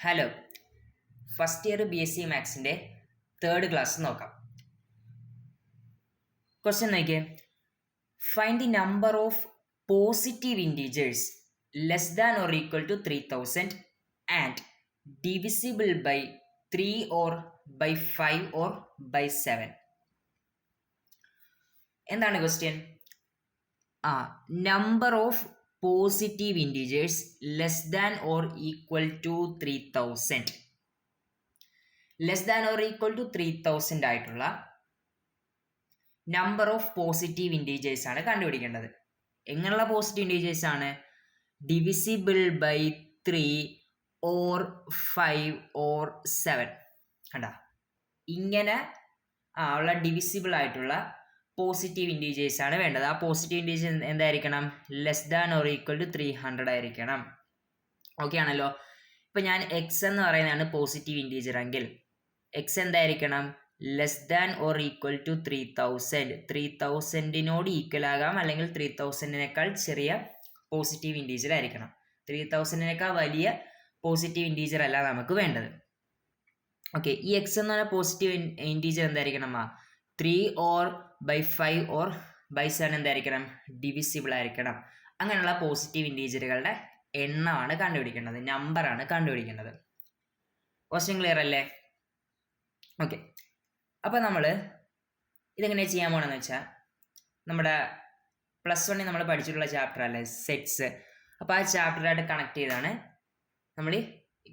Hello, first year BSc മാത്സിൻ്റെ third class നോക്കാം. Question നോക്കിയേ. Find the number of positive integers less than or equal to 3000 and divisible by 3 or by 5 or by 7. എന്താണ് question? Number of positive integers less than or equal to 3000. Less than or equal to 3000 ആയിട്ടുള്ള number of positive integers ആണ് കണ്ടുപിടിക്കേണ്ടത്. എങ്ങനെയുള്ള positive integers ആണ്? Divisible by 3 or 5 or 7. കണ്ട, ഇങ്ങനെ ഉള്ള divisible ആയിട്ടുള്ള പോസിറ്റീവ് ഇൻറ്റീജേഴ്സ് ആണ് വേണ്ടത്. ആ പോസിറ്റീവ് ഇൻറ്റീജേഴ്സ് എന്തായിരിക്കണം? Less than or equal to 300 ആയിരിക്കണം. ഓക്കെ ആണല്ലോ. ഇപ്പം ഞാൻ എക്സ് എന്ന് പറയുന്നതാണ് പോസിറ്റീവ് ഇൻറ്റീജർ എങ്കിൽ എക്സ് എന്തായിരിക്കണം? Less than or equal to 3000. 3000-നോട് ഈക്വൽ ആകാം, അല്ലെങ്കിൽ 3000-നേക്കാൾ ചെറിയ പോസിറ്റീവ് ഇൻറ്റീജർ ആയിരിക്കണം. 3000-നേക്കാൾ വലിയ പോസിറ്റീവ് ഇൻറ്റീജർ അല്ല നമുക്ക് വേണ്ടത്. ഓക്കെ, ഈ എക്സ് എന്ന് പറഞ്ഞ പോസിറ്റീവ് ഇൻറ്റീജർ എന്തായിരിക്കണം? 3 ഓർ ബൈ 5 ഓർ ബൈ 7 എന്തായിരിക്കണം? ഡിവിസിബിൾ ആയിരിക്കണം. അങ്ങനെയുള്ള പോസിറ്റീവ് ഇൻറ്റീജറുകളുടെ എണ്ണമാണ് കണ്ടുപിടിക്കേണ്ടത്, നമ്പറാണ് കണ്ടുപിടിക്കേണ്ടത്. ക്വസ്റ്റ്യൻ ക്ലിയർ അല്ലേ? ഓക്കെ, അപ്പോൾ നമ്മൾ ഇതെങ്ങനെ ചെയ്യാൻ പോകണമെന്ന് വെച്ചാൽ, നമ്മുടെ +1 നമ്മൾ പഠിച്ചിട്ടുള്ള ചാപ്റ്റർ അല്ലേ സെറ്റ്സ്. അപ്പോൾ ആ ചാപ്റ്ററായിട്ട് കണക്ട് ചെയ്താണ് നമ്മൾ ഈ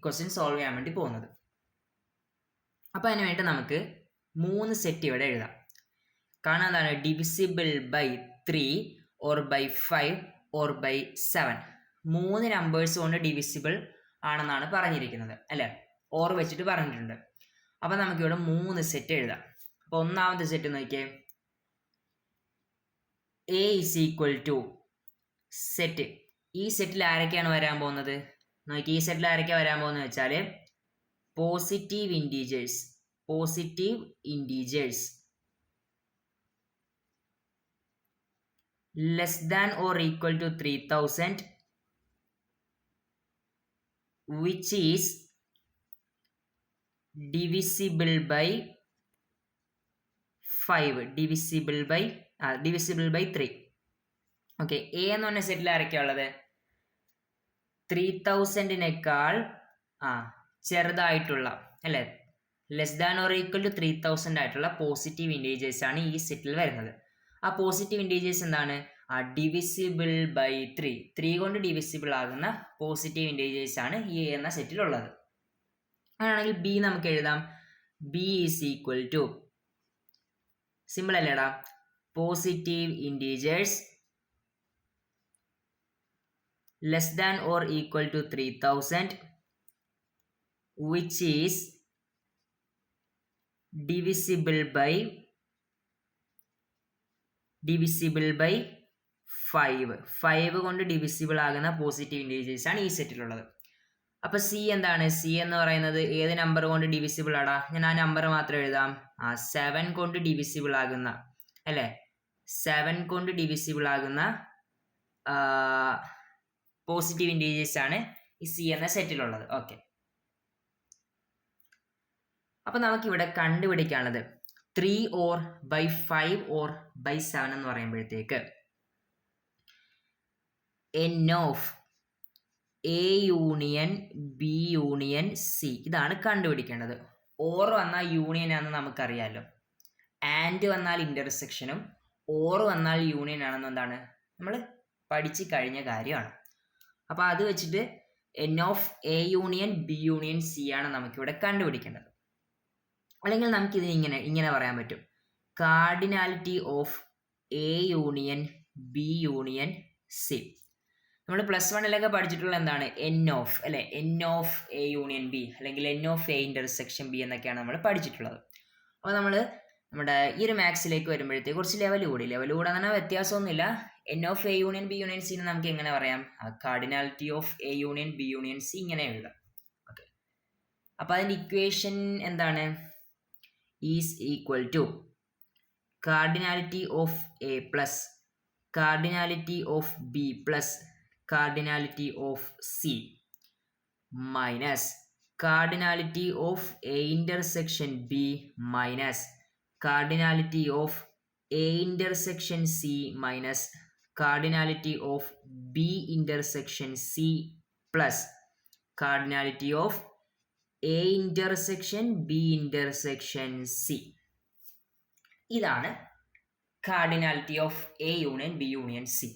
ക്വസ്റ്റ്യൻ സോൾവ് ചെയ്യാൻ വേണ്ടി പോകുന്നത്. അപ്പോൾ അതിന് വേണ്ടി നമുക്ക് 3 സെറ്റ് ഇവിടെ എഴുതാം. കാരണം എന്താണ്? Divisible by 3 or by 5 or by 7. 3 numbers കൊണ്ട് ഡിവിസിബിൾ ആണെന്നാണ് പറഞ്ഞിരിക്കുന്നത് അല്ലേ? ഓർ വെച്ചിട്ട് പറഞ്ഞിട്ടുണ്ട്. അപ്പോൾ നമുക്കിവിടെ 3 സെറ്റ് എഴുതാം. അപ്പോൾ ഒന്നാമത്തെ സെറ്റ് നോക്കിയേ, A is equal to set. ഈ സെറ്റിൽ ആരൊക്കെയാണ് വരാൻ പോകുന്നത്? നോക്കി, ഈ സെറ്റിൽ ആരൊക്കെയാണ് വരാൻ പോകുന്നത് വെച്ചാൽ positive integers less than or equal to 3000 which is divisible by 5, divisible by 3. ഓക്കെ, എ എന്ന് പറഞ്ഞ സെറ്റിൽ ആരൊക്കെയാണ് ഉള്ളത്? 3000-നേക്കാൾ ചെറുതായിട്ടുള്ള അല്ലേ, less than or equal to 3000 ആയിട്ടുള്ള പോസിറ്റീവ് ഇൻറ്റീജേഴ്സ് ആണ് ഈ സെറ്റിൽ വരുന്നത്. ആ പോസിറ്റീവ് ഇൻറ്റീജേഴ്സ് എന്താണ്? ഡിവിസിബിൾ ബൈ 3 കൊണ്ട് ഡിവിസിബിൾ ആകുന്ന പോസിറ്റീവ് ഇൻറ്റീജേഴ്സ് ആണ് ഈ എന്ന സെറ്റിലുള്ളത്. അങ്ങനെയാണെങ്കിൽ ബി നമുക്ക് എഴുതാം. B is equal to, simple അല്ലേടാ, positive integers less than or equal to 3000 which is divisible by 5 കൊണ്ട് ഡിവിസിബിൾ ആകുന്ന പോസിറ്റീവ് ഇൻറ്റീജേഴ്സ് ആണ് ഈ സെറ്റിലുള്ളത്. അപ്പോൾ സി എന്താണ്? സി എന്ന് പറയുന്നത് ഏത് നമ്പർ കൊണ്ട് ഡിവിസിബിൾ ആടാ? ഞാൻ ആ നമ്പർ മാത്രം എഴുതാം. 7 കൊണ്ട് ഡിവിസിബിൾ ആകുന്ന അല്ലേ, 7 കൊണ്ട് ഡിവിസിബിൾ ആകുന്ന പോസിറ്റീവ് ഇൻറ്റീജേഴ്സ് ആണ് ഈ സി എന്ന സെറ്റിലുള്ളത്. ഓക്കെ, അപ്പോൾ നമുക്കിവിടെ കണ്ടുപിടിക്കാനുള്ളത് 3 ഓർ ബൈ 5 ഓർ ബൈ 7 എന്ന് പറയുമ്പോഴത്തേക്ക് n of A union B union C ഇതാണ് കണ്ടുപിടിക്കേണ്ടത്. ഓർ വന്നാൽ യൂണിയൻ ആണെന്ന് നമുക്കറിയാമല്ലോ, ആൻഡ് വന്നാൽ ഇൻ്റർസെക്ഷനും ഓർ വന്നാൽ യൂണിയൻ ആണെന്ന് എന്താണ് നമ്മൾ പഠിച്ചു കഴിഞ്ഞ കാര്യമാണ്. അപ്പോൾ അത് വെച്ചിട്ട് n of A union B union C ആണ് നമുക്കിവിടെ കണ്ടുപിടിക്കേണ്ടത്. അല്ലെങ്കിൽ നമുക്കിത് ഇങ്ങനെ പറയാൻ പറ്റും, cardinality of A union B union C. നമ്മൾ +1 പഠിച്ചിട്ടുള്ള എന്താണ്? n ഓഫ് അല്ലെ, n of A union B അല്ലെങ്കിൽ n of A intersection B എന്നൊക്കെയാണ് നമ്മൾ പഠിച്ചിട്ടുള്ളത്. അപ്പോൾ നമ്മുടെ ഈ ഒരു മാത്സിലേക്ക് വരുമ്പോഴത്തേക്ക് കുറച്ച് ലെവൽ കൂടാൻ തന്നെ വ്യത്യാസമൊന്നുമില്ല. n of A union B union C നമുക്ക് എങ്ങനെ പറയാം? Cardinality of A union B union C ഇങ്ങനെ എഴുതാം. ഓക്കെ, അപ്പോൾ അതിൻ്റെ ഇക്വേഷൻ എന്താണ്? Is equal to cardinality of A plus cardinality of B plus cardinality of C minus cardinality of A intersection B minus cardinality of A intersection C minus cardinality of B intersection C plus cardinality of A intersection B intersection C. ഇതാണ് cardinality of A union B union C.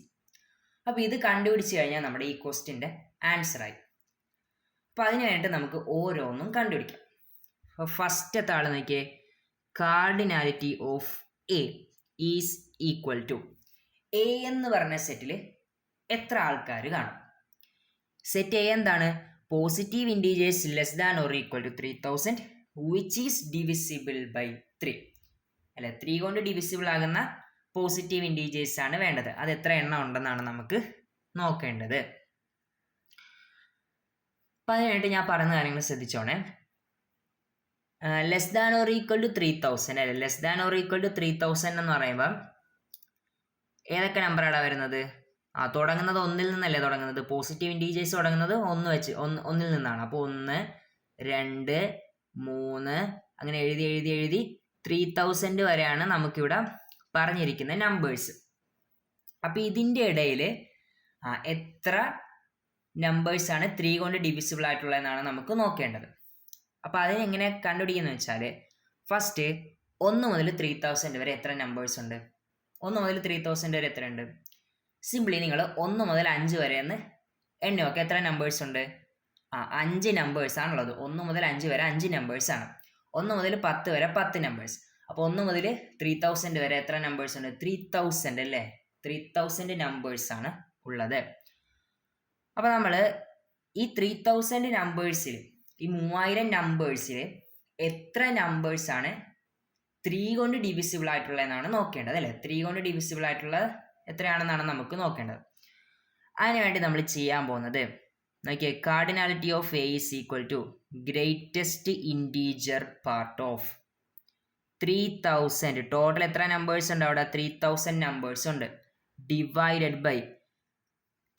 അപ്പോൾ ഇത് കണ്ടുപിടിച്ച് കഴിഞ്ഞാൽ നമ്മുടെ ഈ ക്വസ്റ്റ്യൻ്റെ ആൻസറായി. അപ്പോൾ അതിന് വേണ്ടിയിട്ട് നമുക്ക് ഓരോന്നും കണ്ടുപിടിക്കാം. അപ്പോൾ ഫസ്റ്റത്തെ ആൾ നോക്കിയേ, cardinality of A is equal to A എന്ന് പറഞ്ഞ സെറ്റിൽ എത്ര ആൾക്കാർ കാണും? സെറ്റ് എ എന്താണ്? Positive integers less than or equal to 3000 which is divisible by 3. അല്ലെ, 3 കൊണ്ട് ഡിവിസിബിൾ ആകുന്ന പോസിറ്റീവ് ഇൻറ്റീജേഴ്സ് ആണ് വേണ്ടത്. അത് എത്ര എണ്ണം ഉണ്ടെന്നാണ് നമുക്ക് നോക്കേണ്ടത്. അപ്പം അതിനായിട്ട് ഞാൻ പറയുന്ന കാര്യങ്ങൾ ശ്രദ്ധിച്ചോണേ. Less than or equal to 3000 അല്ലെ, less than or equal to 3000 എന്ന് പറയുമ്പം ഏതൊക്കെ നമ്പറാണ് വരുന്നത്? തുടങ്ങുന്നത് 1 നിന്നല്ലേ തുടങ്ങുന്നത്? പോസിറ്റീവ് ഇൻറ്റീജേഴ്സ് തുടങ്ങുന്നത് 1 നിന്നാണ്. അപ്പോൾ 1, 2, 3 അങ്ങനെ എഴുതി 3000 വരെയാണ് നമുക്കിവിടെ പറഞ്ഞിരിക്കുന്ന നമ്പേഴ്സ്. അപ്പോൾ ഇതിൻ്റെ ഇടയിൽ എത്ര നമ്പേഴ്സാണ് 3 കൊണ്ട് ഡിവിസിബിൾ ആയിട്ടുള്ളതെന്നാണ് നമുക്ക് നോക്കേണ്ടത്. അപ്പോൾ അതിനെങ്ങനെ കണ്ടുപിടിക്കുന്നത് വെച്ചാൽ, ഫസ്റ്റ് 1 മുതൽ 3000 വരെ എത്ര നമ്പേഴ്സ് ഉണ്ട്? 1 മുതൽ 3000 വരെ എത്ര ഉണ്ട്? സിംപ്ലി നിങ്ങൾ 1 മുതൽ 5 വരെ എന്ന് എണ്ണി നോക്കുക. എത്ര നമ്പേഴ്സ് ഉണ്ട്? 5 നമ്പേഴ്സാണുള്ളത്. 1 മുതൽ 5 വരെ 5 നമ്പേഴ്സാണ്. 1 മുതൽ 10 വരെ 10 നമ്പേഴ്സ്. അപ്പോൾ 1 മുതൽ 3000 വരെ എത്ര നമ്പേഴ്സ് ഉണ്ട്? 3000 അല്ലേ, 3000 നമ്പേഴ്സാണ് ഉള്ളത്. അപ്പോൾ നമ്മൾ ഈ 3000 നമ്പേഴ്സിൽ, ഈ 3000 നമ്പേഴ്സിൽ എത്ര നമ്പേഴ്സാണ് 3 കൊണ്ട് ഡിവിസിബിൾ ആയിട്ടുള്ളതെന്നാണ് നോക്കേണ്ടത് അല്ലേ. 3 കൊണ്ട് ഡിവിസിബിൾ ആയിട്ടുള്ളത് എത്രയാണെന്നാണ് നമുക്ക് നോക്കേണ്ടത്. അതിനുവേണ്ടി നമ്മൾ ചെയ്യാൻ പോകുന്നത് നോക്കിയേ, cardinality of A is equal to greatest integer part of 3000. Total എത്ര നമ്പേഴ്സ് ഉണ്ട് അവിടെ? 3000 നമ്പേഴ്സ് ഉണ്ട്. ഡിവൈഡഡ് ബൈ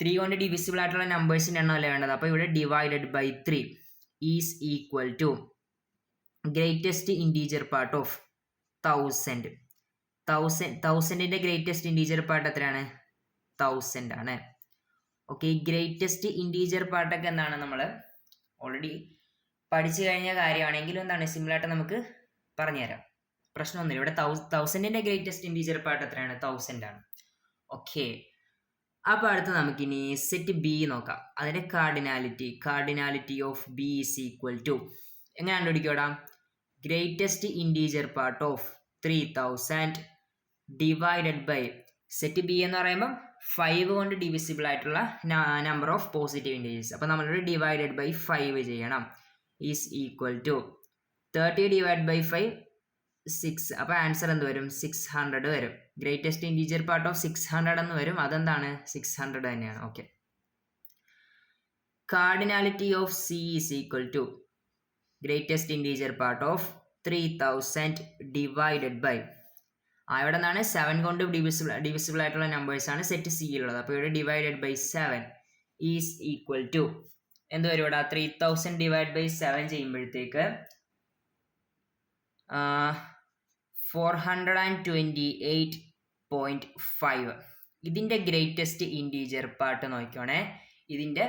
3 കൊണ്ട് ഡിവിസിബിൾ ആയിട്ടുള്ള നമ്പേഴ്സിൻ്റെ എണ്ണം അല്ലേ വേണ്ടത്. അപ്പോൾ ഇവിടെ divided by 3 is equal to greatest integer part of 1000. 1000ൻ്റെ ഗ്രേറ്റസ്റ്റ് ഇൻറ്റീജർ പാർട്ട് എത്രയാണ്? 1000 ആണ്. ഓക്കെ, ഈ ഗ്രേറ്റസ്റ്റ് ഇൻറ്റീജർ പാർട്ടൊക്കെ എന്താണ് നമ്മൾ ഓൾറെഡി പഠിച്ചു കഴിഞ്ഞ കാര്യമാണെങ്കിലും എന്താണ് സിമ്പിളായിട്ട് നമുക്ക് പറഞ്ഞുതരാം, പ്രശ്നമൊന്നുമില്ല. ഇവിടെ 1000ൻ്റെ ഗ്രേറ്റസ്റ്റ് ഇൻറ്റീജർ പാർട്ട് എത്രയാണ്? 1000 ആണ്. ഓക്കെ, അപ്പോൾ അടുത്ത് നമുക്കിനി സെറ്റ് ബി നോക്കാം. അതിൻ്റെ cardinality of B is equal to എങ്ങനെ കണ്ടുപിടിക്കോടാ? Greatest integer part of 3000 divided by set B എന്ന് പറയുമ്പം 5 കൊണ്ട് ഡിവിസിബിൾ ആയിട്ടുള്ള നമ്പർ ഓഫ് പോസിറ്റീവ് ഇൻറ്റീജേഴ്സ്. അപ്പോൾ നമ്മളിവിടെ ഡിവൈഡഡ് ബൈ 5 ചെയ്യണം. Is equal to 30 divide by 5 6. അപ്പോൾ ആൻസർ എന്ത് വരും? 600 വരും. ഗ്രേറ്റസ്റ്റ് ഇൻറ്റീജർ പാർട്ട് ഓഫ് 600 എന്ന് വരും. അതെന്താണ്? 600 തന്നെയാണ്. Okay, cardinality of C is equal to greatest integer part of 3000 divided by ഇവിടെ നിന്നാണ് 7 കൊണ്ട് ഡിവിസിബിൾ ആയിട്ടുള്ള നമ്പേഴ്സാണ് സെറ്റ് സിയിലുള്ളത്. അപ്പോൾ ഇവിടെ divided by 7 is equal to എന്ത് വരും ഇവിടെ? 3000 ഡിവൈഡ് ബൈ 7 ചെയ്യുമ്പോഴത്തേക്ക് 428.5. ഇതിൻ്റെ ഗ്രേറ്റസ്റ്റ് ഇൻറ്റീജർ പാർട്ട് നോക്കിക്കോണേ. ഇതിൻ്റെ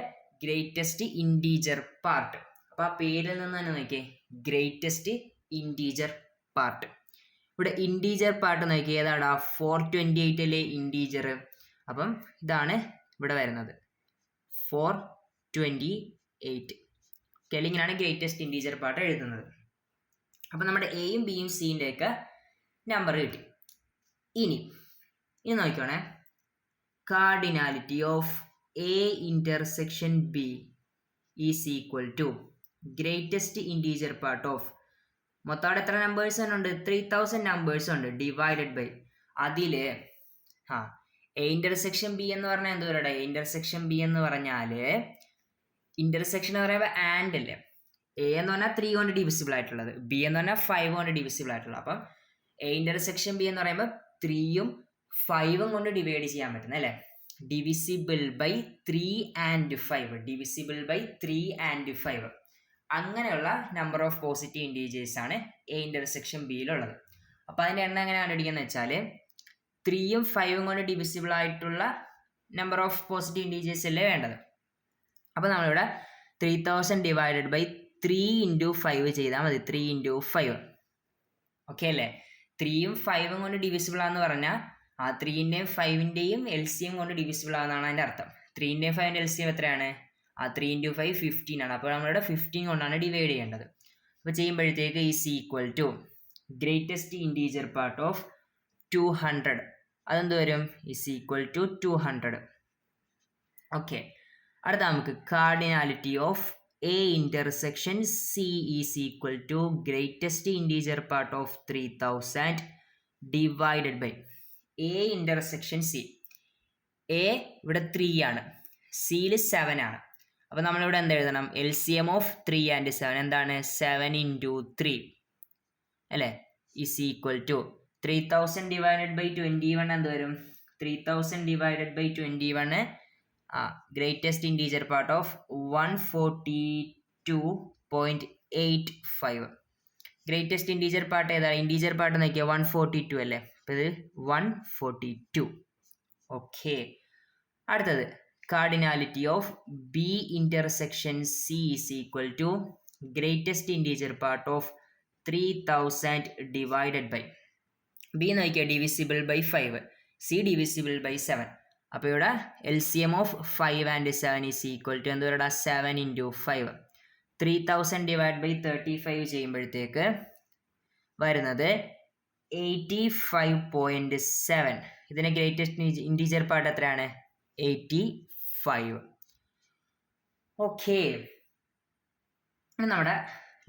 ഗ്രേറ്റസ്റ്റ് ഇൻറ്റീജർ പാർട്ട്. അപ്പോൾ ആ പേരിൽ നിന്ന് തന്നെ നോക്കിയേ, ഗ്രേറ്റസ്റ്റ് ഇൻറ്റീജർ പാർട്ട്. ഇവിടെ ഇൻറ്റീജർ പാർട്ട് നോക്കി ഏതാണ്? 428 അല്ലേ ഇൻറ്റീജർ. അപ്പം ഇതാണ് ഇവിടെ വരുന്നത് 428. ഓക്കെ, ഇങ്ങനെയാണ് ഗ്രേറ്റസ്റ്റ് ഇൻറ്റീജർ പാർട്ട് എഴുതുന്നത്. അപ്പം നമ്മുടെ എയും ബിയും സിൻ്റെ ഒക്കെ നമ്പർ കിട്ടി. ഇനി നോക്കിക്കോണേ, cardinality of A intersection B is equal to greatest integer part of മൊത്തം അവിടെ എത്ര നമ്പേഴ്സ് ഉണ്ട്? 3000 നമ്പേഴ്സ് ഉണ്ട്. ഡിവൈഡഡ് ബൈ അതിൽ എ ഇന്റർസെക്ഷൻ ബി എന്ന് പറഞ്ഞാൽ എന്ത് പറയട്ടെ? എ ഇന്റർസെക്ഷൻ ബി എന്ന് പറഞ്ഞാൽ ഇന്റർസെക്ഷൻ എന്ന് പറയുമ്പോൾ ആൻഡ് അല്ലേ. എ എന്ന് പറഞ്ഞാൽ 3 കൊണ്ട് ഡിവിസിബിൾ ആയിട്ടുള്ളത്, ബി എന്ന് പറഞ്ഞാൽ 5 കൊണ്ട് ഡിവിസിബിൾ ആയിട്ടുള്ളത്. അപ്പം എ ഇന്റർസെക്ഷൻ ബി എന്ന് പറയുമ്പോൾ 3ഉം 5ഉം കൊണ്ട് ഡിവൈഡ് ചെയ്യാൻ പറ്റുന്നത് അല്ലേ. Divisible by 3 and 5, divisible by 3 and 5. അങ്ങനെയുള്ള നമ്പർ ഓഫ് പോസിറ്റീവ് ഇൻറ്റീജേഴ്സ് ആണ് എ ഇൻ്റർസെക്ഷൻ ബിയിലുള്ളത്. അപ്പോൾ അതിൻ്റെ എണ്ണം എങ്ങനെ കണ്ടുപിടിക്കുന്നത് വെച്ചാൽ 3ഉം 5ഉം കൊണ്ട് ഡിവിസിബിൾ ആയിട്ടുള്ള നമ്പർ ഓഫ് പോസിറ്റീവ് ഇൻറ്റീജേഴ്സ് അല്ലേ വേണ്ടത്. അപ്പോൾ നമ്മളിവിടെ 3000 ഡിവൈഡഡ് ബൈ 3 ഇൻറ്റു 5 ചെയ്താൽ മതി. 3 ഇൻറ്റു 5 ഓക്കെ അല്ലേ. 3ഉം 5ഉം കൊണ്ട് ഡിവിസിബിൾ ആണെന്ന് പറഞ്ഞാൽ ആ 3ൻ്റെയും 5ൻ്റെയും LCM കൊണ്ട് ഡിവിസിബിൾ ആണെന്നാണ് അതിൻ്റെ അർത്ഥം. 3ൻ്റെയും 5ൻ്റെ LCM എത്രയാണ്? ആ 3 ഇൻറ്റു 5 15 ആണ്. അപ്പോൾ നമ്മളിവിടെ 15 കൊണ്ടാണ് ഡിവൈഡ് ചെയ്യേണ്ടത്. അപ്പോൾ ചെയ്യുമ്പോഴത്തേക്ക് is equal to greatest integer part of 200. അതെന്ത് വരും? Is equal to 200. ഓക്കെ, അടുത്ത നമുക്ക് cardinality of A intersection C is equal to greatest integer part of 3000 divided by A intersection C. A ഇവിടെ 3 ആണ്, സിയിൽ 7 ആണ്. അപ്പോൾ നമ്മളിവിടെ എന്ത് എഴുതണം? LCM ഓഫ് 3 ആൻഡ് 7 എന്താണ്? 7 ഇൻറ്റു 3 അല്ലേ, is equal to 3000 divided by 21 എന്ത് വരും? 3000 divided by 21 greatest integer part of 142.85. Greatest integer part ഏതാ? ഇൻറ്റീജർ പാർട്ട് നോക്കിയാൽ 142 അല്ലേ, അപ്പോൾ ഇത് 142. ഓക്കെ, അടുത്തത് cardinality of B intersection C is equal to greatest integer part of 3000 divided by B നോക്കിയാൽ divisible by 5, C divisible by 7. അപ്പോൾ ഇവിടെ LCM of 5 and 7 is equal to എന്ത് പറയുക? 7 ഇൻറ്റു 5. 3000 ഡിവൈഡ് ബൈ 35 ചെയ്യുമ്പോഴത്തേക്ക് വരുന്നത് 85.7. ഇതിൻ്റെ ഗ്രേറ്റസ്റ്റ് ഇൻറ്റീജർ പാർട്ട് എത്രയാണ്? 85. Okay, നമ്മുടെ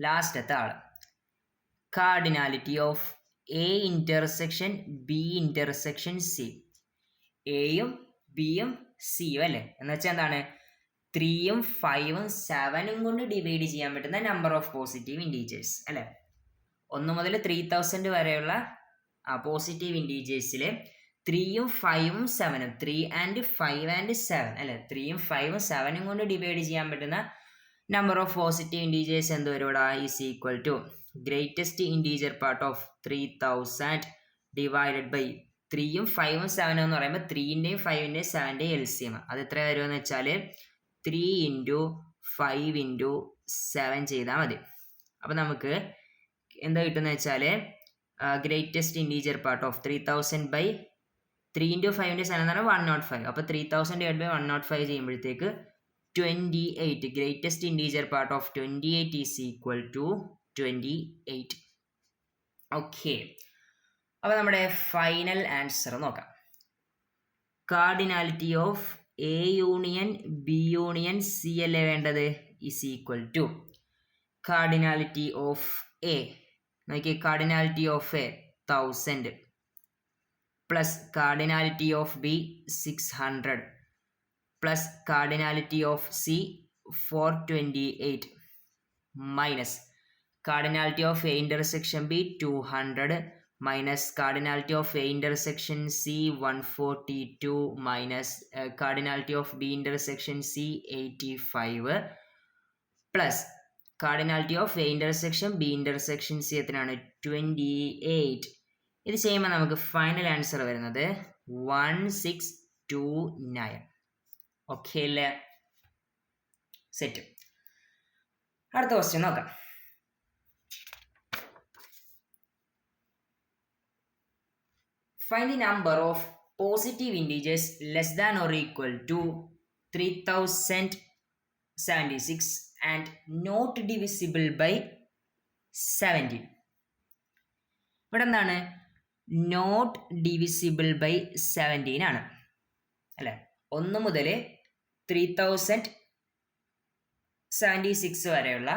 ലാസ്റ്റത്തെ ആൾ cardinality of A intersection B intersection C. എയും ബിയും സിയും അല്ലേ, എന്ന് വെച്ചാൽ എന്താണ്? 3ഉം 5ഉം 7ഉം കൊണ്ട് ഡിവൈഡ് ചെയ്യാൻ പറ്റുന്ന നമ്പർ ഓഫ് പോസിറ്റീവ് ഇൻറ്റീജേഴ്സ് അല്ലേ. 1 മുതൽ 3000 വരെയുള്ള പോസിറ്റീവ് ഇൻറ്റീജേഴ്സിൽ 3ഉം 5ഉം 7ഉം 3 ആൻഡ് 5 ആൻഡ് 7 അല്ലേ, 3ഉം 5ഉം 7ഉം കൊണ്ട് ഡിവൈഡ് ചെയ്യാൻ പറ്റുന്ന നമ്പർ ഓഫ് പോസിറ്റീവ് ഇൻറ്റീജേഴ്സ് എന്ത് വരും ഇവിടെ? Is equal to greatest integer part of 3000 divided by 3ഉം 5ഉം 7ഉം എന്ന് പറയുമ്പോൾ 3ൻ്റെയും 5ൻ്റെയും 7ൻ്റെയും LCM അത് എത്ര വരുമെന്ന് വെച്ചാൽ 3 ഇൻറ്റു 5 ഇൻറ്റു 7 ചെയ്താൽ മതി. അപ്പോൾ നമുക്ക് എന്താ കിട്ടുന്നത് വെച്ചാൽ greatest integer part of 3000 by 3 into 5ൻ്റെ 7 എന്ന് പറഞ്ഞാൽ 105. അപ്പോൾ 3000 ഡിവൈഡ് ബൈ 105 ചെയ്യുമ്പോഴത്തേക്ക് 28. Greatest integer part of 28 is equal to 28. Okay, അപ്പോൾ നമ്മുടെ ഫൈനൽ ആൻസർ നോക്കാം. Cardinality of A union B union C അല്ലേ വേണ്ടത്? Is equal to cardinality of A നോക്കിയേ, cardinality of A 1000 plus cardinality of B 600 plus cardinality of C 428 minus cardinality of A intersection B 200 minus cardinality of A intersection C 142 minus cardinality of B intersection C 85 plus cardinality of A intersection B intersection C എത്രയാണ്? 28. ഇത് ചെയ്യുമ്പോൾ നമുക്ക് final answer വരുന്നത് 1629. Okay അല്ലേ? Set. അടുത്ത question നോക്കാം. Find the number of positive integers less than or equal to 3076 and not divisible by 17. ഇവിടെ എന്താണ്? നോട്ട് ഡിവിസിബിൾ ബൈ 17 ആണ് അല്ലേ. 1 മുതൽ 3076 വരെയുള്ള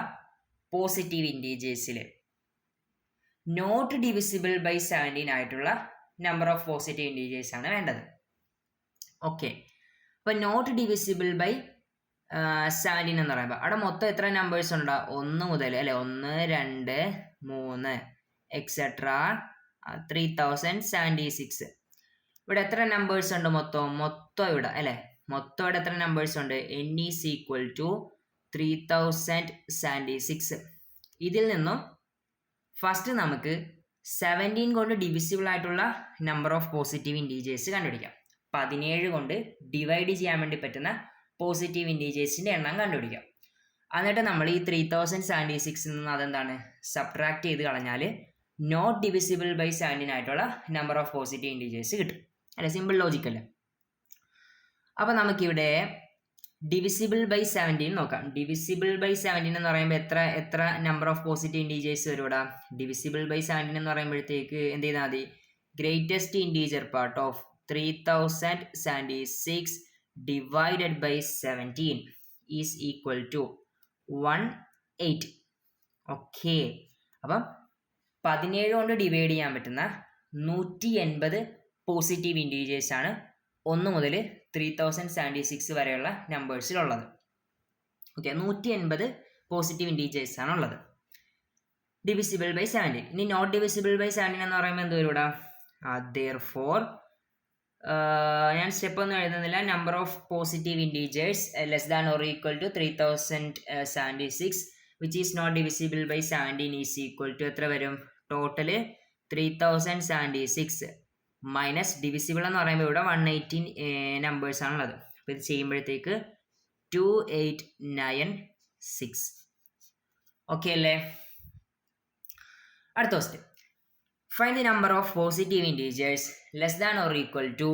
പോസിറ്റീവ് ഇൻറ്റീജേഴ്സിൽ നോട്ട് ഡിവിസിബിൾ ബൈ 17 ആയിട്ടുള്ള നമ്പർ ഓഫ് പോസിറ്റീവ് ഇൻറ്റീജേഴ്സ് ആണ് വേണ്ടത്. ഓക്കെ, അപ്പോൾ നോട്ട് ഡിവിസിബിൾ ബൈ 17 എന്ന് പറയുമ്പോൾ അവിടെ മൊത്തം എത്ര നമ്പേഴ്സ് ഉണ്ടോ? 1 മുതൽ അല്ലെ 1 2 3 എക്സെട്ര 3076. ഇവിടെ എത്ര നമ്പേഴ്സ് ഉണ്ട്? മൊത്തം ഇവിടെ അല്ലെ, മൊത്തം ഇവിടെ എത്ര നമ്പേഴ്സ് ഉണ്ട്? n is equal to 3076. ഇതിൽ നിന്നും ഫസ്റ്റ് നമുക്ക് 17 കൊണ്ട് ഡിവിസിബിൾ ആയിട്ടുള്ള നമ്പർ ഓഫ് പോസിറ്റീവ് ഇൻറ്റീജേഴ്സ് കണ്ടുപിടിക്കാം. 17 കൊണ്ട് ഡിവൈഡ് ചെയ്യാൻ വേണ്ടി പറ്റുന്ന പോസിറ്റീവ് ഇൻറ്റീജേഴ്സിൻ്റെ എണ്ണം കണ്ടുപിടിക്കാം. എന്നിട്ട് നമ്മൾ ഈ 3076 നിന്ന് അതെന്താണ് സബ്ട്രാക്ട് ചെയ്ത് കളഞ്ഞാൽ നോട്ട് ഡിവിസിബിൾ ബൈ 17 ആയിട്ടുള്ള നമ്പർ ഓഫ് പോസിറ്റീവ് ഇൻറ്റീജേഴ്സ് കിട്ടും. അല്ലെ, സിമ്പിൾ ലോജിക്കല്ലേ. അപ്പോൾ നമുക്കിവിടെ ഡിവിസിബിൾ ബൈ 17 നോക്കാം. ഡിവിസിബിൾ ബൈ 17 എന്ന് പറയുമ്പോൾ എത്ര നമ്പർ ഓഫ് പോസിറ്റീവ് ഇൻറ്റീജേഴ്സ് വരും ഇവിടെ? ഡിവിസിബിൾ ബൈ 17 എന്ന് പറയുമ്പോഴത്തേക്ക് എന്ത് ചെയ്താൽ മതി? Greatest integer part of 3076 divided by 17 is equal to 180. Okay, അപ്പം 17 കൊണ്ട് ഡിവൈഡ് ചെയ്യാൻ പറ്റുന്ന 180 പോസിറ്റീവ് ഇൻറ്റീജേഴ്സാണ് 1 മുതൽ 3076 വരെയുള്ള നമ്പേഴ്സിലുള്ളത്. ഓക്കെ, 180 പോസിറ്റീവ് ഇൻറ്റീജേഴ്സാണ് ഉള്ളത് ഡിവിസിബിൾ ബൈ 17. ഇനി നോട്ട് ഡിവിസിബിൾ ബൈ 17 എന്ന് പറയുമ്പോൾ എന്ത് വരും ഇവിടെ? therefore ഞാൻ സ്റ്റെപ്പ് ഒന്നും എഴുതുന്നില്ല. Number of positive integers less than or equal to 3076 which is not divisible by 17 is equal to എത്ര വരും? ടോട്ടല് 3076 മൈനസ് ഡിവിസിബിൾ എന്ന് പറയുമ്പോൾ ഇവിടെ 180 നമ്പേഴ്സ് ആണുള്ളത്. അപ്പോൾ ഇത് ചെയ്യുമ്പോഴത്തേക്ക് 2896. ഓക്കെ അല്ലേ? അടുത്ത question. Find the number of positive integers less than or equal to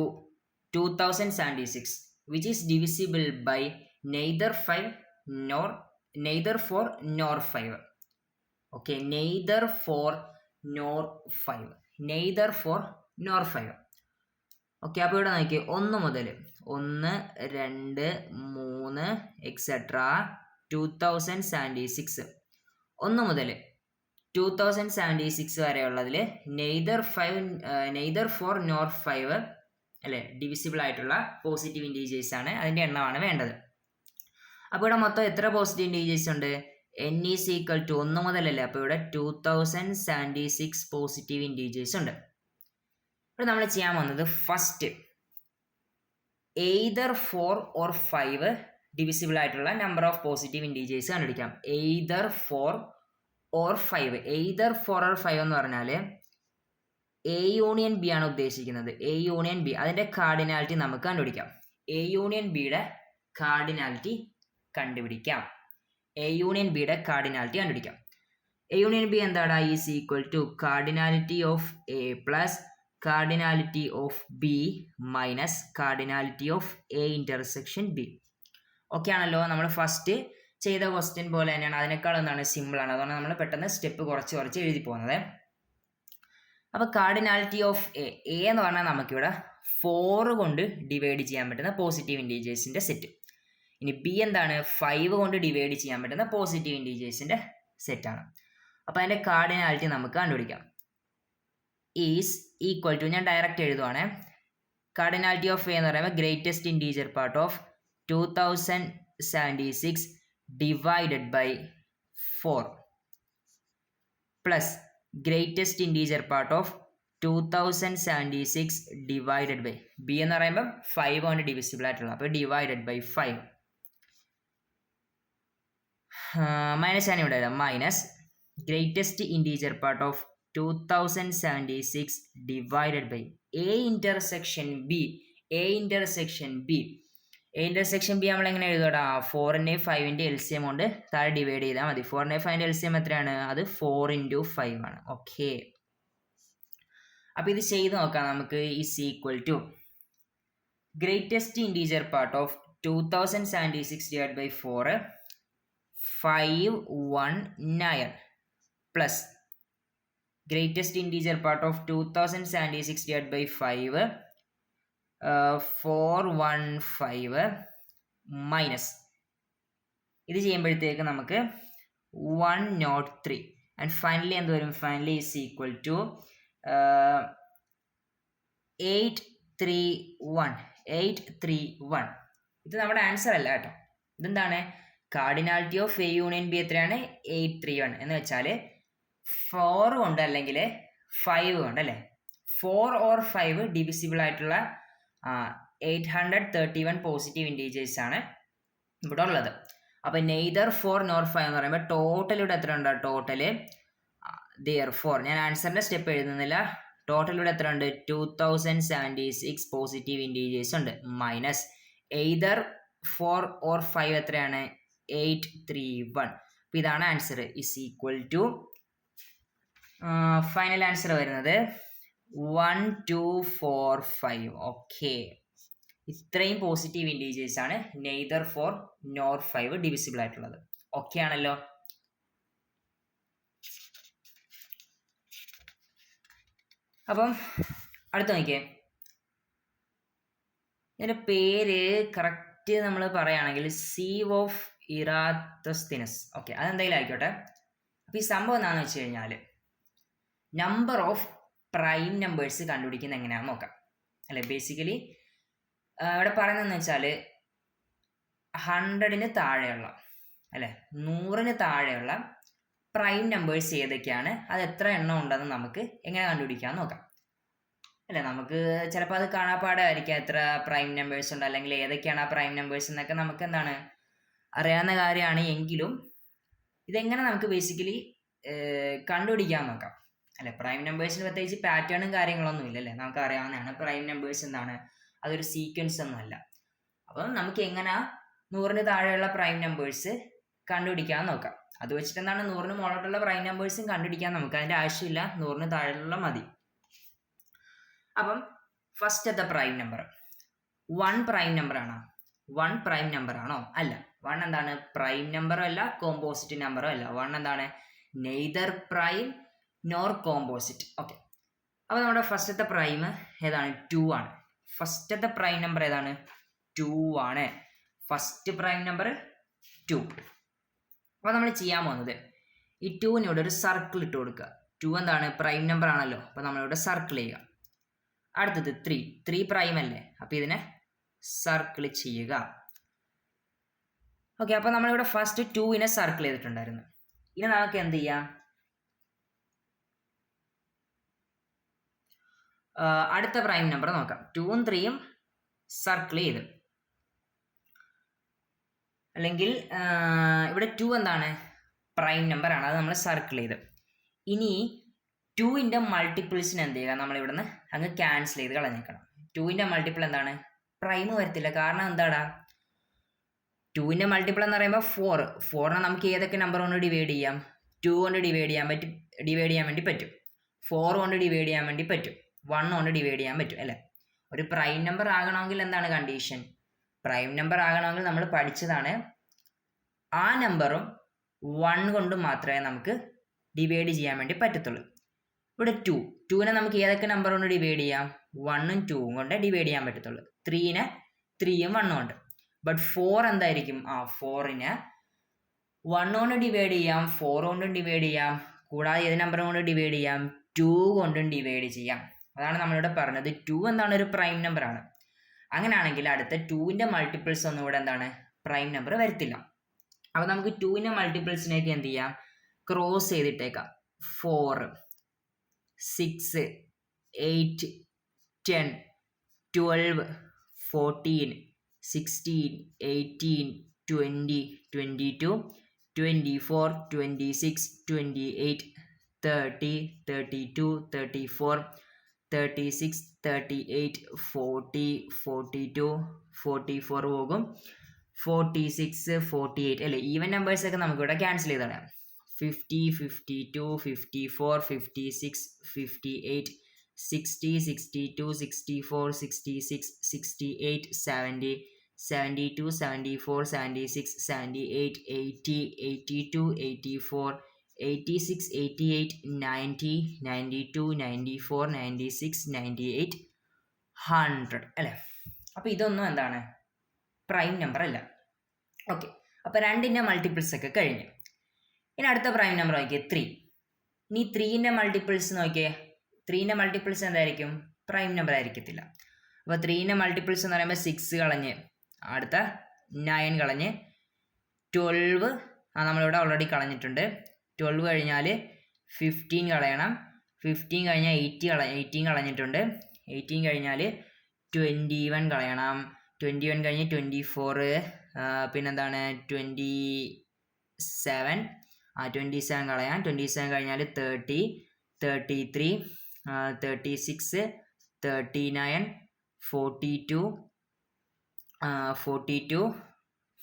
2076 which is divisible by neither 4 nor 5. Okay, neither 4 nor 5. Neither 4 nor 5. Okay, അപ്പോൾ ഇവിടെ നോക്കി 1 മുതൽ 1, 2, 3 എക്സെട്ര 2076. 1 മുതൽ 2076 വരെയുള്ളതിൽ നെയ്തർ 4 നോർ 5 അല്ലേ ഡിവിസിബിൾ ആയിട്ടുള്ള പോസിറ്റീവ് ഇൻറ്റീജേഴ്സ് ആണ്. അതിൻ്റെ എണ്ണമാണ് വേണ്ടത്. അപ്പോൾ ഇവിടെ മൊത്തം എത്ര പോസിറ്റീവ് ഇൻറ്റീജേഴ്സ് ഉണ്ട്? n ഈസ് ഈക്വൽ ടു 1 മുതലല്ലേ, അപ്പോൾ ഇവിടെ 2076 പോസിറ്റീവ് ഇൻറ്റീജേഴ്സ് ഉണ്ട്. ഇവിടെ നമ്മൾ ചെയ്യാൻ പോകുന്നത് ഫസ്റ്റ് എയ്തർ 4 ഓർ 5 ഡിവിസിബിൾ ആയിട്ടുള്ള നമ്പർ ഓഫ് പോസിറ്റീവ് ഇൻറ്റീജേഴ്സ് കണ്ടുപിടിക്കാം. Either 4 or 5. എയ്തർ 4 ഓർ 5 എന്ന് പറഞ്ഞാൽ എ യൂണിയൻ ബി ആണ് ഉദ്ദേശിക്കുന്നത്. എ യൂണിയൻ ബി, അതിൻ്റെ കാർഡിനാലിറ്റി നമുക്ക് കണ്ടുപിടിക്കാം. എ യൂണിയൻ ബിയുടെ കാർഡിനാലിറ്റി കണ്ടുപിടിക്കാം. എ യൂണിയൻ ബിയുടെ കാർഡിനാലിറ്റി കണ്ടുപിടിക്കാം. എ യൂണിയൻ ബി എന്താണ്? Is equal to cardinality of A plus cardinality of B minus cardinality of A intersection B. Okay ആണല്ലോ? നമ്മൾ ഫസ്റ്റ് ചെയ്ത ക്വസ്റ്റ്യൻ പോലെ തന്നെയാണ്. അതിനേക്കാൾ എന്താണ് സിമ്പിളാണ്. അതുകൊണ്ട് നമ്മൾ പെട്ടെന്ന് സ്റ്റെപ്പ് കുറച്ച് എഴുതി പോകുന്നത്. അപ്പോൾ കാർഡിനാലിറ്റി ഓഫ് എ എന്ന് പറഞ്ഞാൽ നമുക്കിവിടെ 4 കൊണ്ട് ഡിവൈഡ് ചെയ്യാൻ പറ്റുന്ന പോസിറ്റീവ് ഇൻറ്റീജേഴ്സിൻ്റെ സെറ്റ്. ഇനി ബി എന്താണ്? 5 കൊണ്ട് ഡിവൈഡ് ചെയ്യാൻ പറ്റുന്ന പോസിറ്റീവ് ഇൻറ്റീജേഴ്സിൻ്റെ സെറ്റാണ്. അപ്പോൾ അതിൻ്റെ കാർഡിനാലിറ്റി നമുക്ക് കണ്ടുപിടിക്കാം. ഈസ് ഈക്വൽ ടു, ഞാൻ ഡയറക്റ്റ് എഴുതുവാണ്. കാർഡിനാലിറ്റി ഓഫ് എ എന്ന് പറയുമ്പോൾ greatest integer part of 2076 divided by 4 plus greatest integer part of 2076 divided by b എന്ന് പറയുമ്പോൾ 5 കൊണ്ട് ഡിവിസിബിൾ ആയിട്ടുള്ള, അപ്പോൾ ഡിവൈഡഡ് ബൈ 5 മൈനസ് ആണ് ഇവിടെ minus greatest integer part of 2076 divided by a intersection b. a intersection b നമ്മൾ എങ്ങനെ എഴുതാം? 4ൻ്റെയും 5ൻ്റെയും എൽസിയം കൊണ്ട് താഴെ ഡിവൈഡ് ചെയ്താൽ മതി. 4ൻ്റെയും 5ൻ്റെ എൽസിയം എത്രയാണ്? അത് 4 × 5 ആണ്. ഓക്കെ, അപ്പോൾ ഇത് ചെയ്ത് നോക്കാം നമുക്ക്. Is equal to greatest integer part of 2076 divided by 4 519 plus greatest integer part of 2076 divided by 5 415 minus ഇത് ചെയ്യുമ്പോഴത്തേക്ക് നമുക്ക് 103 ആൻഡ് ഫൈനലി എന്ത് വരും? Finally is equal to 831. ഇത് നമ്മുടെ ആൻസർ അല്ല കേട്ടോ. ഇതെന്താണ്? Cardinality of A union B എത്രയാണ്? 831 എന്ന് വെച്ചാൽ 4 കൊണ്ട് അല്ലെങ്കിൽ 5 കൊണ്ട് അല്ലേ, 4 ഓർ 5 ഡിവിസിബിൾ ആയിട്ടുള്ള 831 പോസിറ്റീവ് ഇൻറ്റീജേഴ്സ് ആണ് ഇവിടെ ഉള്ളത്. അപ്പം നെയ്തർ 4 nor 5 എന്ന് പറയുമ്പോൾ ടോട്ടൽ ഇവിടെ എത്ര ഉണ്ട്? ടോട്ടല് therefore ഞാൻ ആൻസറിന്റെ സ്റ്റെപ്പ് എഴുതുന്നില്ല. ടോട്ടൽ ഇവിടെ എത്ര ഉണ്ട്? 2076 പോസിറ്റീവ് ഇൻറ്റീജേഴ്സ് ഉണ്ട്. മൈനസ് എയ്തർ 4 or 5 എത്രയാണ്? 831. അപ്പം ഇതാണ് answer. Is equal to final answer വരുന്നത് 1245. ഓക്കെ, ഇത്രയും പോസിറ്റീവ് ഇൻറ്റീജേഴ്സ് ആണ് നെയ്തർ 4 nor 5 ഡിവിസിബിൾ ആയിട്ടുള്ളത്. ഓക്കെ ആണല്ലോ. അപ്പം അടുത്ത നോക്കിയേ, ഇതിൻ്റെ പേര് കറക്റ്റ് നമ്മൾ പറയുകയാണെങ്കിൽ സീവ് ഓഫ് ഇറാത്തസ്തിനസ്. ഓക്കെ, അതെന്തെങ്കിലും ആയിക്കോട്ടെ. അപ്പം ഈ സംഭവം എന്താണെന്ന് വെച്ച് കഴിഞ്ഞാൽ നമ്പർ ഓഫ് പ്രൈം നമ്പേഴ്സ് കണ്ടുപിടിക്കുന്നത് എങ്ങനെയാണെന്ന് നോക്കാം അല്ലേ. ബേസിക്കലി ഇവിടെ പറയുന്നതെന്ന് വെച്ചാൽ 100ന് താഴെയുള്ള അല്ലേ 100ന് താഴെയുള്ള പ്രൈം നമ്പേഴ്സ് ഏതൊക്കെയാണ്, അത് എത്ര എണ്ണം ഉണ്ടെന്ന് നമുക്ക് എങ്ങനെ കണ്ടുപിടിക്കാമെന്ന് നോക്കാം അല്ലേ. നമുക്ക് ചിലപ്പോൾ അത് കാണാപ്പാടായിരിക്കാം എത്ര പ്രൈം നമ്പേഴ്സ് ഉണ്ട്, അല്ലെങ്കിൽ ഏതൊക്കെയാണ് ആ പ്രൈം നമ്പേഴ്സ് എന്നൊക്കെ നമുക്ക് എന്താണ് അറിയാവുന്ന കാര്യമാണ്. എങ്കിലും ഇതെങ്ങനെ നമുക്ക് ബേസിക്കലി കണ്ടുപിടിക്കാൻ നോക്കാം അല്ലെ. പ്രൈം നമ്പേഴ്സിന് പ്രത്യേകിച്ച് പാറ്റേണും കാര്യങ്ങളൊന്നും ഇല്ലല്ലേ, നമുക്ക് അറിയാവുന്നതാണ്. പ്രൈം നമ്പേഴ്സ് എന്താണ്, അതൊരു സീക്വൻസ് ഒന്നുമല്ല. അപ്പം നമുക്ക് എങ്ങനെ 100ന് താഴെയുള്ള പ്രൈം നമ്പേഴ്സ് കണ്ടുപിടിക്കാൻ നോക്കാം. അത് വെച്ചിട്ട് എന്താണ് 100ന് മുകളിലുള്ള പ്രൈം നമ്പേഴ്സും കണ്ടുപിടിക്കാൻ നമുക്ക് അതിൻ്റെ ആവശ്യമില്ല, 100ന് താഴെയുള്ള മതി. അപ്പം ഫസ്റ്റത്തെ പ്രൈം നമ്പർ 1 പ്രൈം നമ്പർ ആണോ? 1 പ്രൈം നമ്പർ ആണോ? അല്ല. 1 എന്താണ്? പ്രൈം നമ്പറും അല്ല കോമ്പോസിറ്റ് നമ്പറും അല്ല. 1 എന്താണ്? Neither prime nor composite. Okay, അപ്പോൾ നമ്മുടെ ഫസ്റ്റത്തെ പ്രൈം ഏതാണ്? 2 ആണ്. ഫസ്റ്റത്തെ പ്രൈം നമ്പർ ഏതാണ്? 2 ആണ്. First prime number 2. അപ്പോൾ നമ്മൾ ചെയ്യാൻ പോകുന്നത് ഈ 2ന് ഇവിടെ ഒരു സർക്കിൾ ഇട്ട് കൊടുക്കുക. 2 എന്താണ്? പ്രൈം നമ്പർ ആണല്ലോ, അപ്പോൾ നമ്മളിവിടെ സർക്കിൾ ചെയ്യുക. അടുത്തത് 3 പ്രൈം അല്ലേ, അപ്പോൾ ഇതിനെ സർക്കിൾ ചെയ്യുക. ഓക്കെ, അപ്പോൾ നമ്മളിവിടെ ഫസ്റ്റ് 2നെ സർക്കിൾ ചെയ്തിട്ടുണ്ടായിരുന്നു. ഇനി നമുക്ക് എന്ത് ചെയ്യാം? അടുത്ത പ്രൈം നമ്പർ നോക്കാം. 2ഉം 3ഉം സർക്കിൾ ചെയ്ത്, അല്ലെങ്കിൽ ഇവിടെ 2 എന്താണ്? പ്രൈം നമ്പർ ആണ്, അത് നമ്മൾ സർക്കിൾ ചെയ്ത്. ഇനി 2ൻ്റെ മൾട്ടിപ്പിൾസിന് എന്ത് ചെയ്യുക? നമ്മളിവിടുന്ന് അങ്ങ് ക്യാൻസൽ ചെയ്ത് കളഞ്ഞേക്കണം. 2ൻ്റെ മൾട്ടിപ്പിൾ എന്താണ്? പ്രൈം വരത്തില്ല. കാരണം എന്താടാ? 2ൻ്റെ മൾട്ടിപ്പിൾ എന്ന് പറയുമ്പോൾ 4നെ നമുക്ക് ഏതൊക്കെ നമ്പർ കൊണ്ട് ഡിവൈഡ് ചെയ്യാം? 2 കൊണ്ട് ഡിവൈഡ് ചെയ്യാൻ വേണ്ടി പറ്റും. 4 കൊണ്ട് ഡിവൈഡ് ചെയ്യാൻ വേണ്ടി പറ്റും. 1 കൊണ്ട് ഡിവൈഡ് ചെയ്യാൻ പറ്റും അല്ലേ. ഒരു പ്രൈം നമ്പർ ആകണമെങ്കിൽ എന്താണ് കണ്ടീഷൻ? പ്രൈം നമ്പർ ആകണമെങ്കിൽ നമ്മൾ പഠിച്ചതാണ്, ആ നമ്പറും 1 കൊണ്ട് മാത്രമേ നമുക്ക് ഡിവൈഡ് ചെയ്യാൻ വേണ്ടി പറ്റത്തുള്ളൂ. ഇവിടെ 2നെ നമുക്ക് ഏതൊക്കെ നമ്പർ കൊണ്ട് ഡിവൈഡ് ചെയ്യാം? 1ഉം 2ഉം കൊണ്ട് ഡിവൈഡ് ചെയ്യാൻ പറ്റത്തുള്ളൂ. 3നെ 3ഉം 1ഉം കൊണ്ട്. ബട്ട് 4 എന്തായിരിക്കും? 4നെ 1 കൊണ്ട് ഡിവൈഡ് ചെയ്യാം, 4 കൊണ്ടും ഡിവൈഡ് ചെയ്യാം, കൂടാതെ ഏത് നമ്പർ കൊണ്ട് ഡിവൈഡ് ചെയ്യാം? 2 കൊണ്ടും ഡിവൈഡ് ചെയ്യാം. അതാണ് നമ്മളിവിടെ പറഞ്ഞത്. 2 എന്താണ്? ഒരു പ്രൈം നമ്പർ ആണ്. അങ്ങനെയാണെങ്കിൽ അടുത്ത 2ൻ്റെ മൾട്ടിപ്പിൾസ് ഒന്നും ഇവിടെ എന്താണ്? പ്രൈം നമ്പർ വരത്തില്ല. അപ്പോൾ നമുക്ക് 2ൻ്റെ മൾട്ടിപ്പിൾസിനേക്ക് എന്ത് ചെയ്യാം? ക്രോസ് ചെയ്തിട്ടേക്കാം. 4, 6, 8, 10, 12, 14, 16, 18, 20, 22, 24, 26, 28, 30, 32, 34, 36, 38, 40, 42, 44 പോകും, 46, 48 അല്ലേ. ഈവൻ നമ്പേഴ്സൊക്കെ നമുക്കിവിടെ ക്യാൻസൽ ചെയ്ത് കളയാം. 50, 52, 54, 56, 58, 60, 62, 64, 66, 68, 70, 72, 74, 76, 78, 80, 82, 84, 86, 88, 90, 92, 94, 96, 98, 100 അല്ലേ. അപ്പോൾ ഇതൊന്നും എന്താണ്? പ്രൈം നമ്പർ അല്ല. ഓക്കെ, അപ്പോൾ 2ൻ്റെ മൾട്ടിപ്പിൾസ് ഒക്കെ കഴിഞ്ഞു. ഇനി അടുത്ത പ്രൈം നമ്പർ നോക്കിയേ 3. ഇനി 3ൻ്റെ മൾട്ടിപ്പിൾസ് നോക്കിയേ. 3ൻ്റെ മൾട്ടിപ്പിൾസ് എന്തായിരിക്കും? പ്രൈം നമ്പർ ആയിരിക്കത്തില്ല. അപ്പോൾ 3ൻ്റെ മൾട്ടിപ്പിൾസ് എന്ന് പറയുമ്പോൾ 6 കളഞ്ഞ്, അടുത്ത 9 കളഞ്ഞ്, 12 നമ്മളിവിടെ ഓൾറെഡി കളഞ്ഞിട്ടുണ്ട്. 12 കഴിഞ്ഞാൽ 15 കളയണം. 15 കഴിഞ്ഞാൽ 18 കളഞ്ഞിട്ടുണ്ട്. 18 കഴിഞ്ഞാൽ 21 കളയണം. 21 കഴിഞ്ഞ് 24, പിന്നെന്താണ് 27. 27 കളയാം. 27 കഴിഞ്ഞാൽ 30, 33, 36, 39, 42,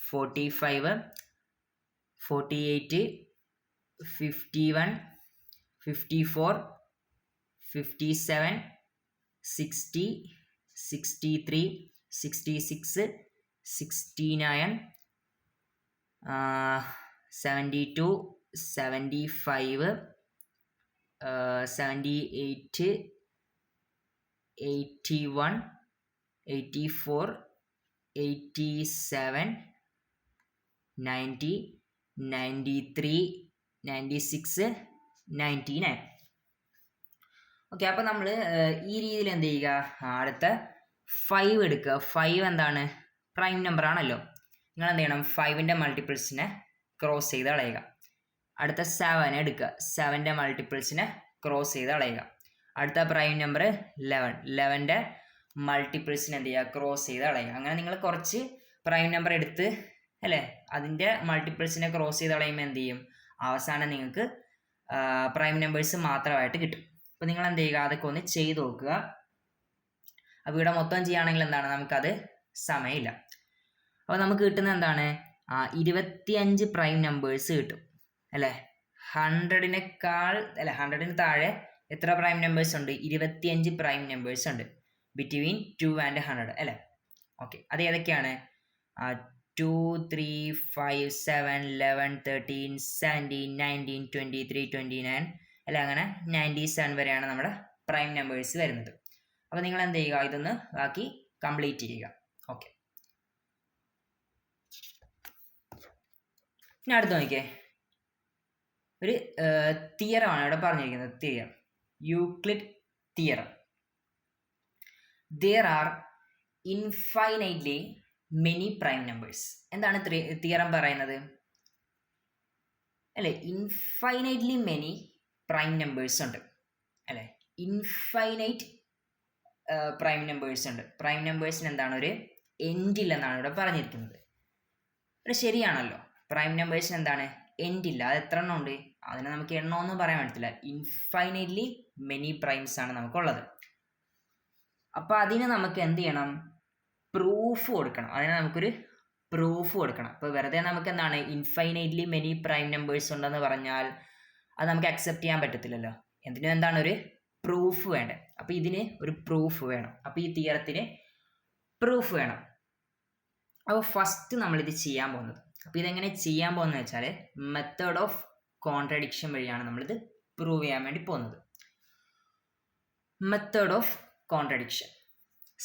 45, 48, 51, 54, 57, 60, 63, 66, 69, 72, 75, 78, 81, 84, 87, 90, 93, 96, 99. ഓക്കെ, അപ്പോൾ നമ്മൾ ഈ രീതിയിൽ എന്ത് ചെയ്യുക, അടുത്ത 5 എടുക്കുക. 5 എന്താണ്, പ്രൈം നമ്പർ ആണല്ലോ. നിങ്ങൾ എന്ത് ചെയ്യണം, 5ൻ്റെ മൾട്ടിപ്പിൾസിനെ ക്രോസ് ചെയ്ത് കളയുക. അടുത്ത 7 എടുക്കുക. 7ൻ്റെ മൾട്ടിപ്പിൾസിനെ ക്രോസ് ചെയ്ത് കളയുക. അടുത്ത പ്രൈം നമ്പർ 11ൻ്റെ മൾട്ടിപ്പിൾസിനെ എന്ത് ചെയ്യുക, ക്രോസ് ചെയ്ത് കളയുക. അങ്ങനെ നിങ്ങൾ കുറച്ച് പ്രൈം നമ്പർ എടുത്ത് അല്ലേ, അതിൻ്റെ മൾട്ടിപ്പിൾസിനെ ക്രോസ് ചെയ്ത് കളയുമ്പോൾ എന്ത് ചെയ്യും, അവസാനം നിങ്ങൾക്ക് പ്രൈം നമ്പേഴ്സ് മാത്രമായിട്ട് കിട്ടും. അപ്പോൾ നിങ്ങൾ എന്ത് ചെയ്യുക, അതൊക്കെ ഒന്ന് ചെയ്ത് നോക്കുക. അപ്പോൾ ഇവിടെ മൊത്തം ചെയ്യുകയാണെങ്കിൽ എന്താണ്, നമുക്കത് സമയമില്ല. അപ്പോൾ നമുക്ക് കിട്ടുന്നത് എന്താണ്, 25 പ്രൈം നമ്പേഴ്സ് കിട്ടും അല്ലേ. 100ന് താഴെ എത്ര പ്രൈം നമ്പേഴ്സ് ഉണ്ട്, 25 പ്രൈം നമ്പേഴ്സ് ഉണ്ട് ബിറ്റ്വീൻ 2 and 100 അല്ലേ. ഓക്കെ, അത് ഏതൊക്കെയാണ്, 2, 3, 5, 7, 11, 13, 17, 19, 23, 29 അല്ലെ, അങ്ങനെ 97 വരെയാണ് നമ്മുടെ പ്രൈം നമ്പേഴ്സ് വരുന്നത്. അപ്പോൾ നിങ്ങൾ എന്ത് ചെയ്യുക, ഇതൊന്ന് ബാക്കി കംപ്ലീറ്റ് ചെയ്യുക. ഓക്കെ, ഇനി അടുത്ത് നോക്കിയേ, ഒരു തിയറമാണ് ഇവിടെ പറഞ്ഞിരിക്കുന്നത്. Theorem, Euclid theorem. There are infinitely many prime numbers. എന്താണ് തിയറം പറയുന്നത് അല്ലേ, ഇൻഫൈനൈറ്റ്ലി മെനി പ്രൈം നമ്പേഴ്സ് ഉണ്ട് അല്ലേ. ഇൻഫൈനൈറ്റ് പ്രൈം നമ്പേഴ്സ് ഉണ്ട്. പ്രൈം നമ്പേഴ്സിന് എന്താണ്, ഒരു എൻഡില്ല എന്നാണ് ഇവിടെ പറഞ്ഞിരിക്കുന്നത്. ഇവിടെ ശരിയാണല്ലോ, പ്രൈം നമ്പേഴ്സിന് എന്താണ്, എൻഡില്ല. അത് എത്ര എണ്ണം ഉണ്ട്, അതിനെ നമുക്ക് എണ്ണമൊന്നും പറയാൻ പറ്റത്തില്ല. ഇൻഫൈനൈറ്റ്ലി മെനി പ്രൈംസ് ആണ് നമുക്കുള്ളത്. അപ്പോൾ അതിന് നമുക്ക് എന്ത് ചെയ്യണം, പ്രൂഫ് കൊടുക്കണം. അതിന് നമുക്കൊരു പ്രൂഫ് കൊടുക്കണം. അപ്പോൾ വെറുതെ നമുക്ക് എന്താണ്, ഇൻഫൈനൈറ്റ്ലി മെനി പ്രൈം നമ്പേഴ്സ് ഉണ്ടെന്ന് പറഞ്ഞാൽ അത് നമുക്ക് അക്സെപ്റ്റ് ചെയ്യാൻ പറ്റത്തില്ലല്ലോ. എന്തിനും എന്താണ്, ഒരു പ്രൂഫ് വേണ്ടേ. അപ്പോൾ ഇതിന് ഒരു പ്രൂഫ് വേണം. അപ്പോൾ ഈ തിയറത്തിന് പ്രൂഫ് വേണം. അപ്പോൾ ഫസ്റ്റ് നമ്മളിത് ചെയ്യാൻ പോകുന്നത്, അപ്പോൾ ഇതെങ്ങനെ ചെയ്യാൻ പോകുന്നത് വെച്ചാൽ മെത്തേഡ് ഓഫ് കോൺട്രഡിക്ഷൻ വഴിയാണ് നമ്മളിത് പ്രൂവ് ചെയ്യാൻ വേണ്ടി പോകുന്നത്. മെത്തേഡ് ഓഫ് കോൺട്രഡിക്ഷൻ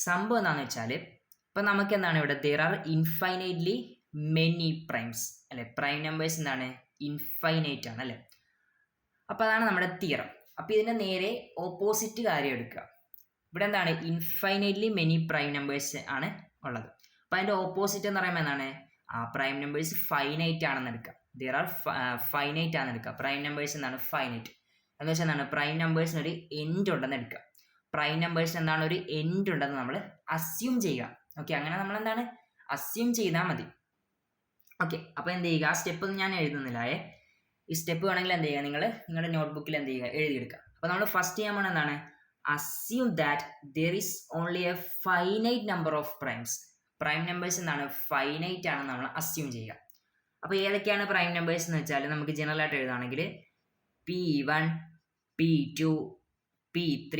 സംഭവം എന്താണെന്ന് വെച്ചാൽ, ഇപ്പം നമുക്ക് എന്താണ് ഇവിടെ, there are infinitely many primes അല്ലെ. പ്രൈം നമ്പേഴ്സ് എന്താണ്, ഇൻഫൈനൈറ്റ് ആണ് അല്ലേ. അപ്പോൾ അതാണ് നമ്മുടെ തിയറം. അപ്പോൾ ഇതിൻ്റെ നേരെ ഓപ്പോസിറ്റ് കാര്യം എടുക്കുക. ഇവിടെ എന്താണ്, ഇൻഫൈനൈറ്റ്ലി മെനി പ്രൈം നമ്പേഴ്സ് ആണ് ഉള്ളത്. അപ്പോൾ അതിൻ്റെ ഓപ്പോസിറ്റ് എന്ന് പറയുമ്പോൾ എന്താണ്, പ്രൈം നമ്പേഴ്സ് ഫൈനൈറ്റ് ആണെന്ന് എടുക്കുക. there are ഫൈനൈറ്റ് ആണെന്ന് എടുക്കുക. പ്രൈം നമ്പേഴ്സ് എന്താണ്, ഫൈനൈറ്റ് എന്ന് വെച്ചാൽ എന്താണ്, പ്രൈം നമ്പേഴ്സിന് ഒരു എൻഡ് ഉണ്ടെന്ന് എടുക്കുക. പ്രൈം നമ്പേഴ്സിന് എന്താണ്, ഒരു എൻഡ് ഉണ്ടെന്ന് നമ്മൾ അസ്യൂം ചെയ്യുക. ഓക്കെ, അങ്ങനെ നമ്മൾ എന്താണ്, അസ്യൂം ചെയ്താൽ മതി. ഓക്കെ, അപ്പോൾ എന്ത് ചെയ്യുക, ആ സ്റ്റെപ്പ് ഒന്നും ഞാൻ എഴുതുന്നില്ല. ഈ സ്റ്റെപ്പ് വേണമെങ്കിൽ എന്ത് ചെയ്യുക, നിങ്ങൾ നിങ്ങളുടെ നോട്ട്ബുക്കിൽ എന്ത് ചെയ്യുക, എഴുതിയെടുക്കുക. അപ്പോൾ നമ്മൾ ഫസ്റ്റ് ചെയ്യാൻ പോകുന്നത് എന്താണ്, assume that there is only A finite number of primes. Prime numbers എന്താണ്, ഫൈനൈറ്റ് ആണെന്ന് നമ്മൾ അസ്യൂം ചെയ്യുക. അപ്പോൾ ഏതൊക്കെയാണ് പ്രൈം നമ്പേഴ്സ് എന്ന് വെച്ചാൽ നമുക്ക് ജനറൽ ആയിട്ട് എഴുതുകയാണെങ്കിൽ P1, P2, P3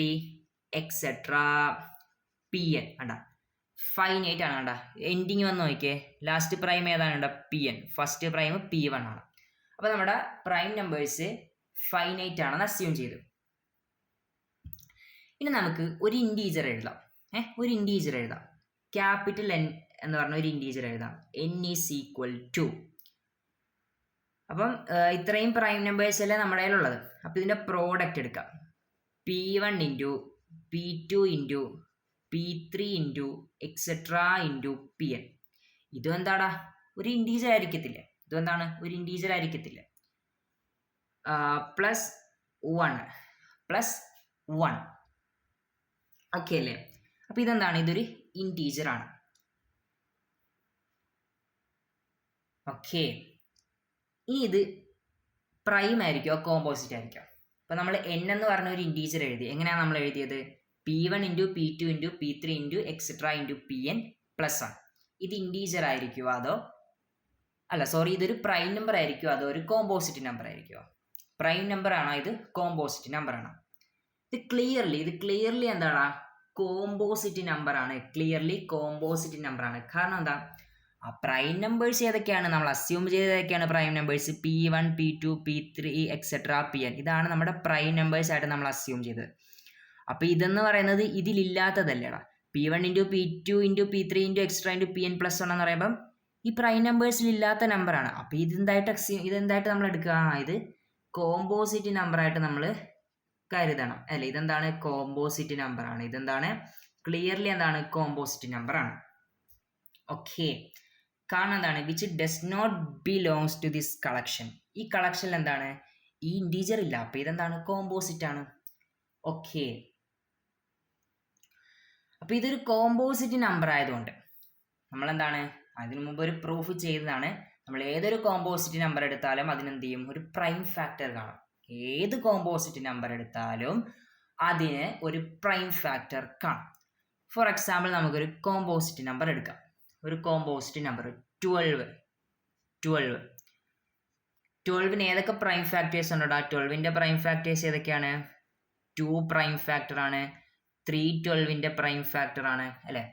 etcetera Pn. കണ്ട, ഫൈനൈറ്റ് ആണ്. കണ്ട, എൻഡിങ് വന്ന് നോക്കിയേ, ലാസ്റ്റ് പ്രൈം ഏതാണ്, കണ്ട Pn, ഫസ്റ്റ് പ്രൈം P1 ആണ്. അപ്പോൾ നമ്മുടെ പ്രൈം നമ്പേഴ്സ് ഫൈനൈറ്റ് ആണെന്ന് അസ്യൂം ചെയ്തു. ഇനി നമുക്ക് ഒരു ഇൻറ്റീജർ എഴുതാം. ഒരു ഇൻറ്റീജർ എഴുതാം, ക്യാപിറ്റൽ N എന്ന് പറഞ്ഞ ഒരു ഇൻറ്റീജർ എഴുതാം. N ഈസ് ഈക്വൽ ടു, അപ്പം ഇത്രയും പ്രൈം നമ്പേഴ്സ് അല്ലേ നമ്മുടെ കയ്യിലുള്ളത്. അപ്പോൾ ഇതിൻ്റെ പ്രോഡക്റ്റ് എടുക്കാം. P1 into P2 into P3 into etcetera into Pn. ഇതും എന്താടാ, ഒരു ഇൻറ്റീജർ ആയിരിക്കത്തില്ലേ. ഇതെന്താണ്, ഒരു ഇൻറ്റീജർ ആയിരിക്കത്തില്ലേ. പ്ലസ് 1 ഓക്കെ അല്ലേ. അപ്പോൾ ഇതെന്താണ്, ഇതൊരു ഇൻറ്റീജർ ആണ്. ഓക്കെ, ഇനി ഇത് പ്രൈം ആയിരിക്കുമോ കോമ്പോസിറ്റ് ആയിരിക്കുമോ? അപ്പോൾ നമ്മൾ n എന്ന് പറഞ്ഞ ഒരു ഇൻറ്റീജർ എഴുതി. എങ്ങനെയാണ് നമ്മൾ എഴുതിയത്? P1 into P2 into P3 into etcetera into Pn plus 1. ഇത് ഇൻറ്റീജർ ആയിരിക്കുമോ അതോ ഇതൊരു പ്രൈം നമ്പർ ആയിരിക്കുമോ അതോ ഒരു കോമ്പോസിറ്റ് നമ്പർ ആയിരിക്കുമോ? പ്രൈം നമ്പർ ആണോ, ഇത് കോമ്പോസിറ്റ് നമ്പർ ആണോ? ഇത് ക്ലിയർലി എന്താണ്? കോമ്പോസിറ്റ് നമ്പർ ആണ്. ക്ലിയർലി കോമ്പോസിറ്റ് നമ്പർ ആണ്. കാരണം എന്താ? ആ പ്രൈം നമ്പേഴ്സ് ഏതൊക്കെയാണ്? നമ്മൾ അസ്യൂം ചെയ്തതൊക്കെയാണ് prime numbers. P1 P2 P3 etcetera Pn. ഇതാണ് നമ്മുടെ പ്രൈം നമ്പേഴ്സ് ആയിട്ട് നമ്മൾ അസ്യൂം ചെയ്തത്. അപ്പോൾ ഇതെന്ന് പറയുന്നത് ഇതിലില്ലാത്തതല്ലേടാ. P1 into P2 into P3 into etcetera into Pn plus 1 എന്ന് പറയുമ്പം ഈ പ്രൈം നമ്പേഴ്സിൽ ഇല്ലാത്ത നമ്പറാണ്. അപ്പോൾ ഇതെന്തായിട്ട് നമ്മൾ എടുക്കുക? ഇത് കോമ്പോസിറ്റ് നമ്പറായിട്ട് നമ്മൾ കരുതണം അല്ലേ? ഇതെന്താണ്? കോമ്പോസിറ്റ് നമ്പർ ആണ്. ഇതെന്താണ്? ക്ലിയർലി എന്താണ്? കോമ്പോസിറ്റ് നമ്പർ ആണ്. ഓക്കെ, കാരണം എന്താണ്? Which does not belongs to this collection. ഈ കളക്ഷനിൽ എന്താണ്? ഈ ഇൻറ്റീജർ ഇല്ല. അപ്പോൾ ഇതെന്താണ്? കോമ്പോസിറ്റ് ആണ്. ഓക്കെ, അപ്പോൾ ഇതൊരു കോമ്പോസിറ്റ് നമ്പർ ആയതുകൊണ്ട് നമ്മളെന്താണ്? അതിനു മുമ്പ് ഒരു പ്രൂഫ് ചെയ്തതാണ്. നമ്മൾ ഏതൊരു കോമ്പോസിറ്റ് നമ്പർ എടുത്താലും അതിനെന്ത് ചെയ്യും? ഒരു പ്രൈം ഫാക്ടർ കാണും. ഏത് കോമ്പോസിറ്റ് നമ്പർ എടുത്താലും അതിന് ഒരു പ്രൈം ഫാക്ടർ കാണും. ഫോർ എക്സാമ്പിൾ നമുക്കൊരു കോമ്പോസിറ്റ് നമ്പർ എടുക്കാം. ഒരു കോമ്പോസിറ്റ് നമ്പർ 12. 12ന് ഏതൊക്കെ പ്രൈം ഫാക്ടേഴ്സ് ഉണ്ടോ? 12ന്റെ പ്രൈം ഫാക്ടേഴ്സ് ഏതൊക്കെയാണ്? 2 പ്രൈം ഫാക്ടർ ആണ്, 3 12ന്റെ പ്രൈം ഫാക്ടർ ആണ് അല്ലേ?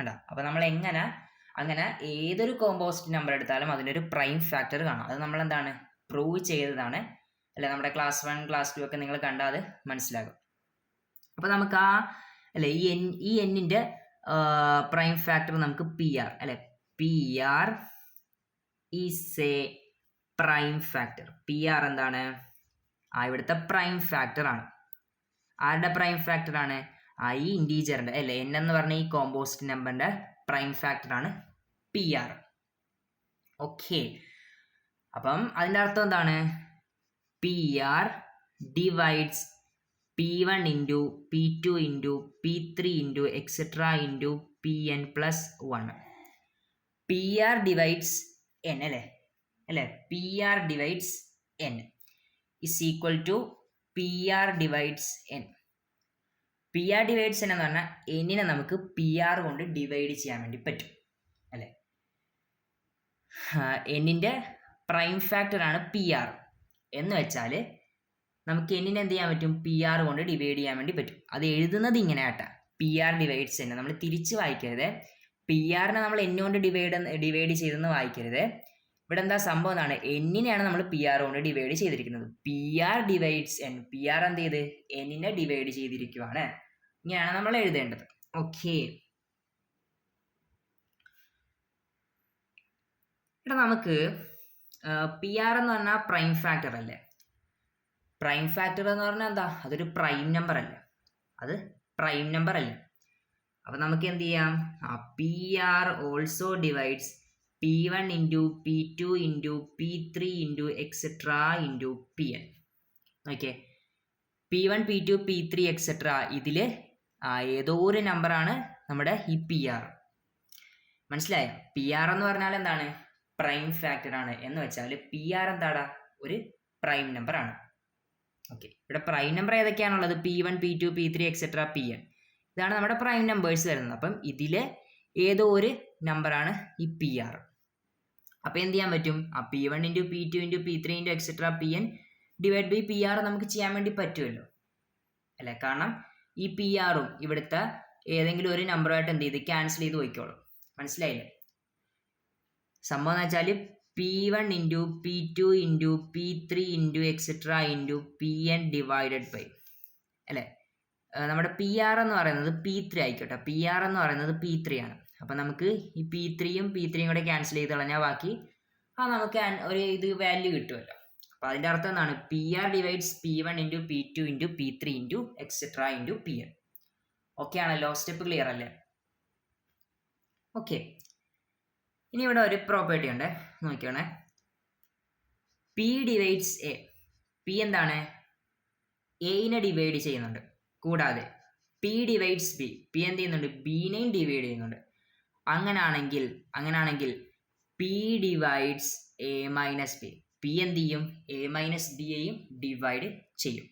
അല്ല, അപ്പോൾ നമ്മൾ അങ്ങനെ ഏതൊരു കോമ്പോസിറ്റ് നമ്പർ എടുത്താലും അതിനൊരു പ്രൈം ഫാക്ടർ കാണാം. അത് നമ്മൾ എന്താണ്? പ്രൂവ് ചെയ്തതാണ് അല്ലെ? നമ്മുടെ ക്ലാസ് 1 ക്ലാസ് 2 ഒക്കെ നിങ്ങൾ കണ്ടാൽ അത് മനസ്സിലാകും. അപ്പോൾ നമുക്ക് ഈ എന്നിൻ്റെ പ്രൈം ഫാക്ടർ നമുക്ക് PR അല്ലെ? PR is a prime factor. PR എന്താണ്? ഇവിടുത്തെ പ്രൈം ഫാക്ടർ ആണ്. ആരുടെ പ്രൈം ഫാക്ടർ ആണ്? ഈ ഇൻറ്റീജറിൻ്റെ അല്ലേ? n എന്ന് പറഞ്ഞ ഈ കോമ്പോസിറ്റ് നമ്പറിൻ്റെ പ്രൈം ഫാക്ടർ ആണ് PR. ഓക്കെ, അപ്പം അതിൻ്റെ അർത്ഥം എന്താണ്? PR divides P1 into P2 into P3 into etcetera into Pn plus 1. PR divides n അല്ലേ? PR divides n is equal to PR divides n. PR divides n എന്ന് പറഞ്ഞാൽ എന്നിനെ നമുക്ക് PR കൊണ്ട് ഡിവൈഡ് ചെയ്യാൻ വേണ്ടി പറ്റും അല്ലേ? എന്നിൻ്റെ പ്രൈം ഫാക്ടർ ആണ് PR എന്ന് വെച്ചാൽ നമുക്ക് എന്നിനെ എന്ത് ചെയ്യാൻ പറ്റും? PR കൊണ്ട് ഡിവൈഡ് ചെയ്യാൻ വേണ്ടി പറ്റും. അത് എഴുതുന്നത് ഇങ്ങനെ ആട്ടാ, PR ഡിവൈഡ്സ് n. നമ്മൾ തിരിച്ച് വായിക്കരുത്. PRനെ നമ്മൾ n കൊണ്ട് ഡിവൈഡ് ചെയ്തെന്ന് വായിക്കരുത്. ഇവിടെ എന്താ സംഭവം എന്നാണ്? എന്നിനെയാണ് നമ്മൾ PR കൊണ്ട് ഡിവൈഡ് ചെയ്തിരിക്കുന്നത്. PR divides n. PR എന്ത് ചെയ്ത്? എന്നിനെ ഡിവൈഡ് ചെയ്തിരിക്കുവാണ്. ഇങ്ങനെയാണ് നമ്മൾ എഴുതേണ്ടത്. ഓക്കെ, ഇവിടെ നമുക്ക് PR എന്ന് പറഞ്ഞാൽ പ്രൈം ഫാക്ടർ അല്ലേ? പ്രൈം ഫാക്ടർ എന്ന് പറഞ്ഞാൽ എന്താ? അതൊരു പ്രൈം നമ്പർ അല്ലേ? അപ്പം നമുക്ക് എന്ത് ചെയ്യാം? PR also divides P1 into P2 into P3 into etcetera into Pn. Okay, P1 P2 P3 etcetera ഇതിൽ ഏതോ ഒരു നമ്പറാണ് നമ്മുടെ ഈ PR. മനസ്സിലായോ? PR എന്ന് പറഞ്ഞാൽ എന്താണ്? പ്രൈം ഫാക്ടർ ആണ്. എന്ന് വെച്ചാൽ PR എന്താടാ? ഒരു പ്രൈം നമ്പർ ആണ്. ഓക്കെ, ഇവിടെ പ്രൈം നമ്പർ ഏതൊക്കെയാണുള്ളത്? P1 P2 P3 etcetera Pn. ഇതാണ് നമ്മുടെ പ്രൈം നമ്പേഴ്സ് വരുന്നത്. അപ്പം ഇതിലെ ഏതോ ഒരു നമ്പറാണ് ഈ PR. അപ്പോൾ എന്ത് ചെയ്യാൻ പറ്റും? P1 into P2 into P3 into etcetera Pn divide by PR നമുക്ക് ചെയ്യാൻ വേണ്ടി പറ്റുമല്ലോ അല്ലേ? കാരണം ഈ PRും ഇവിടുത്തെ ഏതെങ്കിലും ഒരു നമ്പറുമായിട്ട് എന്ത് ചെയ്ത് ക്യാൻസൽ ചെയ്ത് പോയിക്കോളും. മനസ്സിലായില്ലേ? സംഭവം എന്ന് വെച്ചാൽ P1 into P2 into P3 into etcetera into Pn divided by അല്ലേ? നമ്മുടെ PR എന്ന് പറയുന്നത് P3 ആയിക്കോട്ടെ. PR എന്ന് പറയുന്നത് P3 ആണ്. അപ്പം നമുക്ക് ഈ P3യും കൂടെ ക്യാൻസൽ ചെയ്ത് കളഞ്ഞാൽ ബാക്കി നമുക്ക് ഒരു ഇത് വാല്യൂ കിട്ടുമല്ലോ. അപ്പോൾ അതിൻ്റെ അർത്ഥം എന്താണ്? PR divides P1 into P2 into P3 into etcetera into Pn. Okay ആണല്ലോ? സ്റ്റെപ്പ് ക്ലിയർ അല്ലേ? ഓക്കെ, ഇനി ഇവിടെ ഒരു പ്രോപ്പർട്ടി ഉണ്ട്, നോക്കിയോണേ. P divides A. P എന്താണ്? Aനെ ഡിവൈഡ് ചെയ്യുന്നുണ്ട്. കൂടാതെ P ഡിവൈഡ്സ് B. P എന്ത് ചെയ്യുന്നുണ്ട്? Bനെയും ഡിവൈഡ് ചെയ്യുന്നുണ്ട്. അങ്ങനാണെങ്കിൽ P divides A minus B. P എന്ത് ചെയ്യും? എ മൈനസ് ബിയെയും ഡിവൈഡ് ചെയ്യും.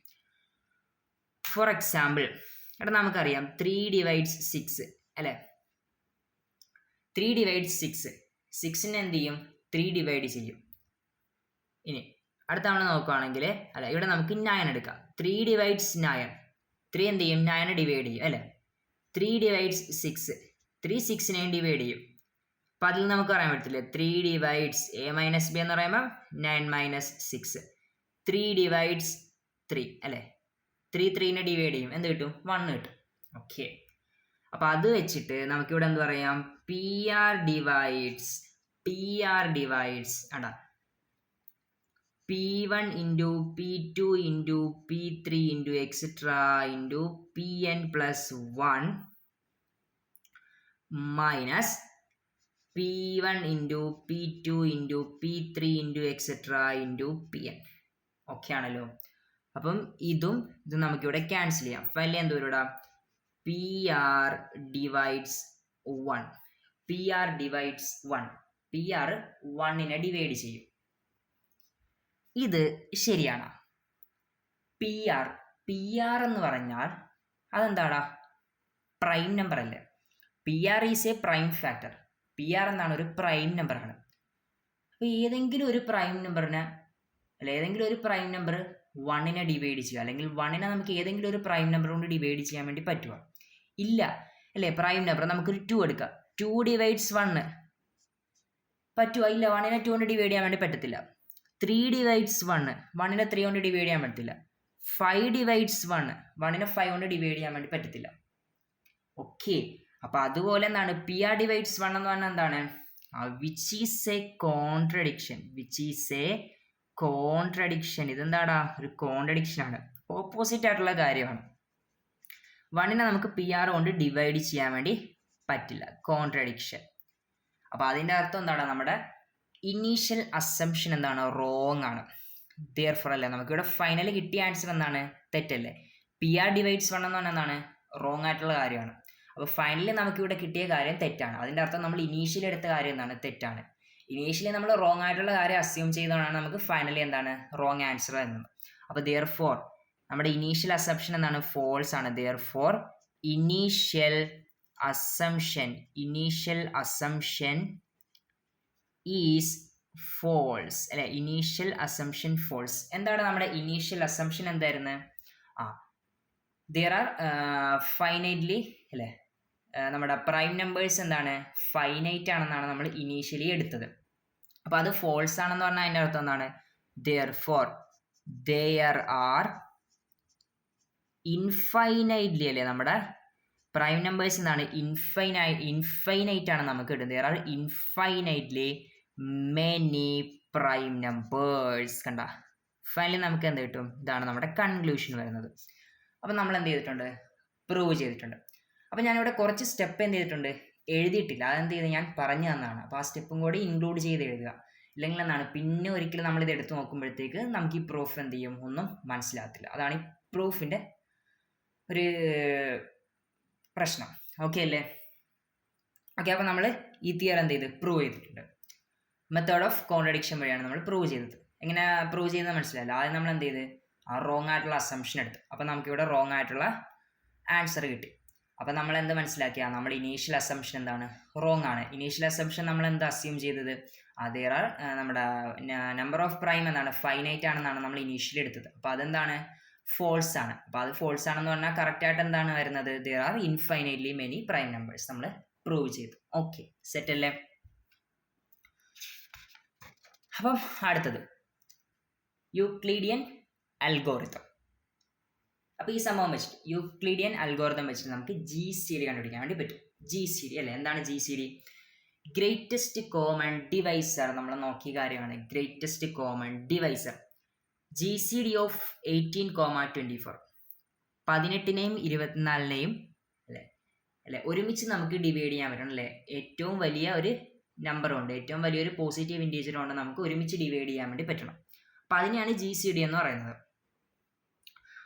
ഫോർ എക്സാമ്പിൾ ഇവിടെ നമുക്കറിയാം 3 ഡിവൈഡ്സ് 6 അല്ലേ? 3 ഡിവൈഡ്സ് 6, 6നെ എന്ത് ചെയ്യും? 3 ഡിവൈഡ് ചെയ്യും. ഇനി അടുത്ത നമ്മൾ നോക്കുകയാണെങ്കിൽ അല്ല, ഇവിടെ നമുക്ക് 9 എടുക്കാം. 3 ഡിവൈഡ്സ് 9, 3 എന്ത് ചെയ്യും? 9 ഡിവൈഡ് ചെയ്യും അല്ലേ? 3 ഡിവൈഡ്സ് 6, 3 6നെയും ഡിവൈഡ് ചെയ്യും. അപ്പം അതിൽ നമുക്ക് പറയാൻ പറ്റില്ല 3 ഡിവൈഡ്സ് എ മൈനസ് ബി എന്ന് പറയുമ്പോൾ 9 മൈനസ് 6, 3 ഡിവൈഡ്സ് 3 അല്ലേ? 3 3നെ ഡിവൈഡ് ചെയ്യും, എന്ത് കിട്ടും? 1 കിട്ടും. ഓക്കെ, അപ്പം അത് വെച്ചിട്ട് നമുക്കിവിടെ എന്ത് പറയാം? പി ആർ ഡിവൈഡ്സ് അടാ P1 into P2 into P3 into etc. into Pn plus 1 minus P1 into P2 into P3 into etc. into Pn. Okay ആണല്ലോ. അപ്പം ഇതും നമുക്കിവിടെ ക്യാൻസൽ ചെയ്യാം. ഫൈനലി എന്ത് വരും? P R divides 1. P R divides 1. P R 1നെ divide ചെയ്യും. ഇത് ശരിയാണ്. പി ആർ എന്ന് പറഞ്ഞാൽ അതെന്താടാ? പ്രൈം നമ്പർ അല്ലേ? P R is a prime factor. P R എന്താണ്? ഒരു പ്രൈം നമ്പറാണ്. അപ്പോൾ ഏതെങ്കിലും ഒരു പ്രൈം നമ്പറിനെ അല്ല, ഏതെങ്കിലും ഒരു പ്രൈം നമ്പർ 1നെ ഡിവൈഡ് ചെയ്യുക, അല്ലെങ്കിൽ 1നെ നമുക്ക് ഏതെങ്കിലും ഒരു പ്രൈം നമ്പർ കൊണ്ട് ഡിവൈഡ് ചെയ്യാൻ വേണ്ടി പറ്റുമോ? ഇല്ല അല്ലേ? പ്രൈം നമ്പർ നമുക്കൊരു 2 എടുക്കാം. 2 ഡിവൈഡ്സ് 1 പറ്റുമോ? ഇല്ല, 1നെ 2 കൊണ്ട് ഡിവൈഡ് ചെയ്യാൻ വേണ്ടി പറ്റത്തില്ല. 3 ഡിവൈഡ്സ് 1നെ 3 കൊണ്ട് ഡിവൈഡ് ചെയ്യാൻ പറ്റത്തില്ല. 5 ഡിവൈഡ്സ് 1നെ 5 കൊണ്ട് ഡിവൈഡ് ചെയ്യാൻ വേണ്ടി പറ്റത്തില്ല. ഓക്കെ, അപ്പം അതുപോലെ എന്താണ്? പി ആർ ഡിവൈഡ്സ് 1 എന്ന് പറഞ്ഞാൽ എന്താണ്? Which is a contradiction. ഇതെന്താടാ? ഒരു കോൺട്രഡിക്ഷൻ ആണ്, ഓപ്പോസിറ്റ് ആയിട്ടുള്ള കാര്യമാണ്. 1നെ നമുക്ക് പി ആർ കൊണ്ട് ഡിവൈഡ് ചെയ്യാൻ വേണ്ടി പറ്റില്ല, കോൺട്രഡിക്ഷൻ. അപ്പം അതിൻ്റെ അർത്ഥം എന്താണ്? നമ്മുടെ ഇനീഷ്യൽ അസംഷൻ എന്താണ്? റോങ് ആണ്. ദിയർഫോർ അല്ലേ, നമുക്കിവിടെ ഫൈനലി കിട്ടിയ ആൻസർ എന്താണ്? തെറ്റല്ലേ? പി ആർ ഡിവൈഡ്സ് 1 എന്ന് പറഞ്ഞാൽ എന്താണ്? റോങ് ആയിട്ടുള്ള കാര്യമാണ്. അപ്പോൾ ഫൈനലി നമുക്കിവിടെ കിട്ടിയ കാര്യം തെറ്റാണ്. അതിൻ്റെ അർത്ഥം നമ്മൾ ഇനീഷ്യലി എടുത്ത കാര്യം എന്താണ്? തെറ്റാണ്. ഇനീഷ്യലി നമ്മൾ റോങ് ആയിട്ടുള്ള കാര്യം അസ്യൂം ചെയ്തതാണ് നമുക്ക് ഫൈനലി എന്താണ്? റോങ് ആൻസർ എന്നത്. അപ്പോൾ ദിയർഫോർ നമ്മുടെ ഇനീഷ്യൽ അസംഷൻ എന്താണ്? ഫോൾസ് ആണ്. Therefore initial assumption is false അല്ലെ? Initial assumption false. എന്താണ് നമ്മുടെ ഇനീഷ്യൽ അസംഷൻ? എന്തായിരുന്നു? there are ഫൈനൈറ്റ്ലി അല്ലേ, നമ്മുടെ പ്രൈം നമ്പേഴ്സ് എന്താണ്? ഫൈനൈറ്റ് ആണെന്നാണ് നമ്മൾ ഇനീഷ്യലി എടുത്തത്. അപ്പോൾ അത് ഫോൾസ് ആണെന്ന് പറഞ്ഞാൽ അതിൻ്റെ അർത്ഥം എന്താണ്? therefore there are ഇൻഫൈനൈറ്റ്ലി അല്ലേ, നമ്മുടെ പ്രൈം നമ്പേഴ്സ് എന്താണ്? ഇൻഫൈനൈറ്റ് ആണ് നമുക്ക് കിട്ടുന്നത്. there are infinitely many prime numbers. കണ്ട, ഫൈനലി നമുക്ക് എന്ത് കിട്ടും? ഇതാണ് നമ്മുടെ കൺക്ലൂഷൻ വരുന്നത്. അപ്പം നമ്മൾ എന്ത് ചെയ്തിട്ടുണ്ട്? പ്രൂവ് ചെയ്തിട്ടുണ്ട്. അപ്പം ഞാനിവിടെ കുറച്ച് സ്റ്റെപ്പ് എന്ത് ചെയ്തിട്ടുണ്ട്? എഴുതിയിട്ടില്ല. അതെന്ത് ചെയ്ത് ഞാൻ പറഞ്ഞു തന്നതാണ്. അപ്പോൾ ആ സ്റ്റെപ്പും കൂടി ഇൻക്ലൂഡ് ചെയ്ത് എഴുതുക. ഇല്ലെങ്കിൽ എന്താണ്, പിന്നെ ഒരിക്കലും നമ്മളിത് എടുത്ത് നോക്കുമ്പോഴത്തേക്ക് നമുക്ക് ഈ പ്രൂഫ് എന്ത് ചെയ്യും? ഒന്നും മനസ്സിലാകത്തില്ല. അതാണ് ഈ പ്രൂഫിൻ്റെ ഒരു പ്രശ്നം. ഓക്കെ അല്ലേ? ഓക്കെ, അപ്പോൾ നമ്മൾ ഈ തിയറി എന്ത് ചെയ്ത് പ്രൂവ് ചെയ്തിട്ടുണ്ട്. മെത്തേഡ് ഓഫ് കോൺട്രഡിക്ഷൻ വഴിയാണ് നമ്മൾ പ്രൂവ് ചെയ്തത്. എങ്ങനെ പ്രൂവ് ചെയ്യുന്നത് മനസ്സിലായില്ല. ആദ്യം നമ്മൾ എന്ത് ചെയ്ത് ആ റോങ് ആയിട്ടുള്ള അസംഷൻ എടുത്തു. അപ്പം നമുക്കിവിടെ റോങ് ആയിട്ടുള്ള ആൻസർ കിട്ടി. അപ്പം നമ്മൾ എന്ത് മനസ്സിലാക്കിയാൽ നമ്മുടെ ഇനീഷ്യൽ അസംഷൻ എന്താണ്? റോങ് ആണ്. ഇനീഷ്യൽ അസംഷൻ നമ്മൾ എന്താ അസ്യൂം ചെയ്തത്? there are നമ്മുടെ നമ്പർ ഓഫ് പ്രൈം എന്താണ്? ഫൈനൈറ്റ് ആണെന്നാണ് നമ്മൾ ഇനീഷ്യലി എടുത്തത്. അപ്പോൾ അതെന്താണ്? ഫോൾസ് ആണ്. അപ്പോൾ അത് ഫോൾസ് ആണെന്ന് പറഞ്ഞാൽ കറക്റ്റ് ആയിട്ട് എന്താണ് വരുന്നത്? there are infinitely many prime numbers. നമ്മൾ പ്രൂവ് ചെയ്തു. ഓക്കെ, സെറ്റ് അല്ലേ? അപ്പം അടുത്തത് യൂക്ലിഡിയൻ അൽഗോറിതം. അപ്പോൾ ഈ സംഭവം വെച്ചിട്ട് യൂക്ലിഡിയൻ അൽഗോറിതം വെച്ചിട്ട് നമുക്ക് GCD കണ്ടുപിടിക്കാൻ വേണ്ടി പറ്റും. GCD അല്ലേ? എന്താണ് GCD? Greatest common divisor. നമ്മൾ നോക്കിയ കാര്യമാണ് greatest common divisor. GCD of 18,24. 18നെയും 24നെയും അല്ലേ ഒരുമിച്ച് നമുക്ക് ഡിവൈഡ് ചെയ്യാൻ പറ്റണം അല്ലേ? ഏറ്റവും വലിയ ഒരു നമ്പറുണ്ട്, ഏറ്റവും വലിയൊരു പോസിറ്റീവ് ഇൻറ്റീജർ കൊണ്ട് നമുക്ക് ഒരുമിച്ച് ഡിവൈഡ് ചെയ്യാൻ വേണ്ടി പറ്റണം. അപ്പം അതിനെയാണ് GCD എന്ന് പറയുന്നത്.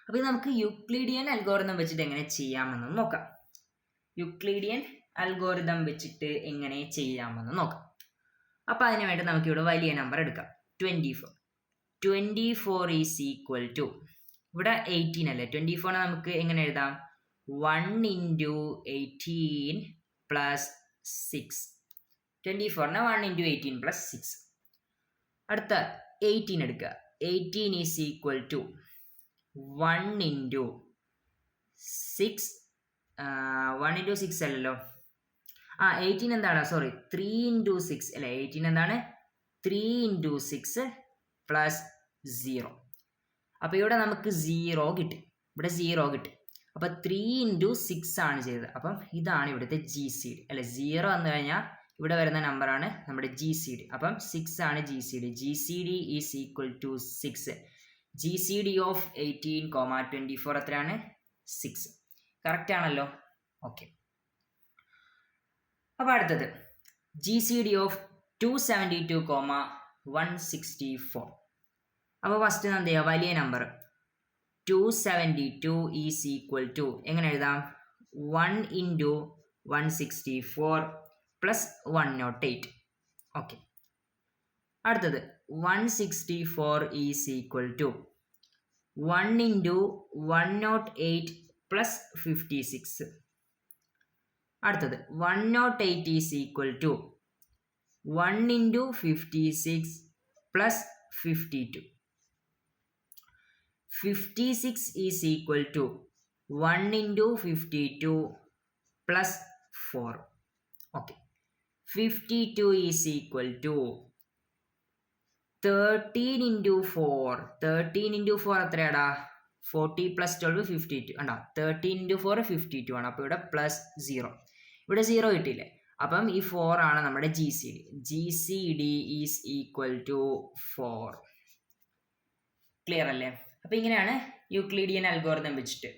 അപ്പോൾ ഇത് നമുക്ക് യൂക്ലിഡിയൻ അൽഗോറിതം വെച്ചിട്ട് എങ്ങനെ ചെയ്യാമെന്ന് നോക്കാം. യൂക്ലിഡിയൻ അൽഗോറിതം വെച്ചിട്ട് എങ്ങനെ ചെയ്യാമെന്ന് നോക്കാം. അപ്പോൾ അതിന് വേണ്ടി നമുക്കിവിടെ വലിയ നമ്പർ എടുക്കാം. 24. 24 ഈസ് ഈക്വൽ ടു, ഇവിടെ 18 അല്ലേ, 24 നമുക്ക് എങ്ങനെ എഴുതാം? 1 into 18 plus 6. 24 1 into 18 plus 6. അടുത്ത 18 എടുക്കുക. 18 is equal to 1 into 6. 1 into 6 അല്ലല്ലോ, 18 എന്താണ്, സോറി 3 into 6 അല്ലേ, 18 എന്താണ് 3 into 6 പ്ലസ് 0. അപ്പോൾ ഇവിടെ നമുക്ക് 0 കിട്ടി, ഇവിടെ 0 കിട്ടി. അപ്പോൾ 3 into 6 ആണ് ചെയ്തത്. അപ്പം ഇതാണ് ഇവിടുത്തെ GCD അല്ലെ. 0 വന്നു കഴിഞ്ഞാൽ ഇവിടെ വരുന്ന നമ്പറാണ് നമ്മുടെ GCD. അപ്പം 6 ആണ് GCD. GCD is equal to 6. GCD of 18,24 എത്രയാണ്? 6. കറക്റ്റ് ആണല്ലോ. ഓക്കെ. അപ്പോൾ അടുത്തത് GCD ഓഫ് 272,164. അപ്പോൾ ഫസ്റ്റ് എന്ത് ചെയ്യുക? വലിയ നമ്പർ 272 ഈസ് ഈക്വൽ ടു എങ്ങനെ എഴുതാം? 1 into 164 പ്ലസ് 108. ഓക്കെ. അടുത്തത് 164 is equal to 1 into 108 plus 56. അടുത്തത് 108 is equal to 1 into 56 plus 52. 56 is equal to 1 into 52 plus 4. Okay. 52 is equal to 13 into 4. 13 into 4 എത്രയാടാ? 40 plus 12 52. കണ്ടോ? 13 into 4 52 ആണ്. അപ്പോൾ ഇവിടെ പ്ലസ് 0. ഇവിടെ 0 കിട്ടിയില്ലേ? അപ്പം ഈ 4 ആണ് നമ്മുടെ GCD. GCD is equal to 4. Clear അല്ലേ? അപ്പോൾ ഇങ്ങനെയാണ് യൂക്ലിഡിയൻ അൽഗോരിതം വെച്ചിട്ട്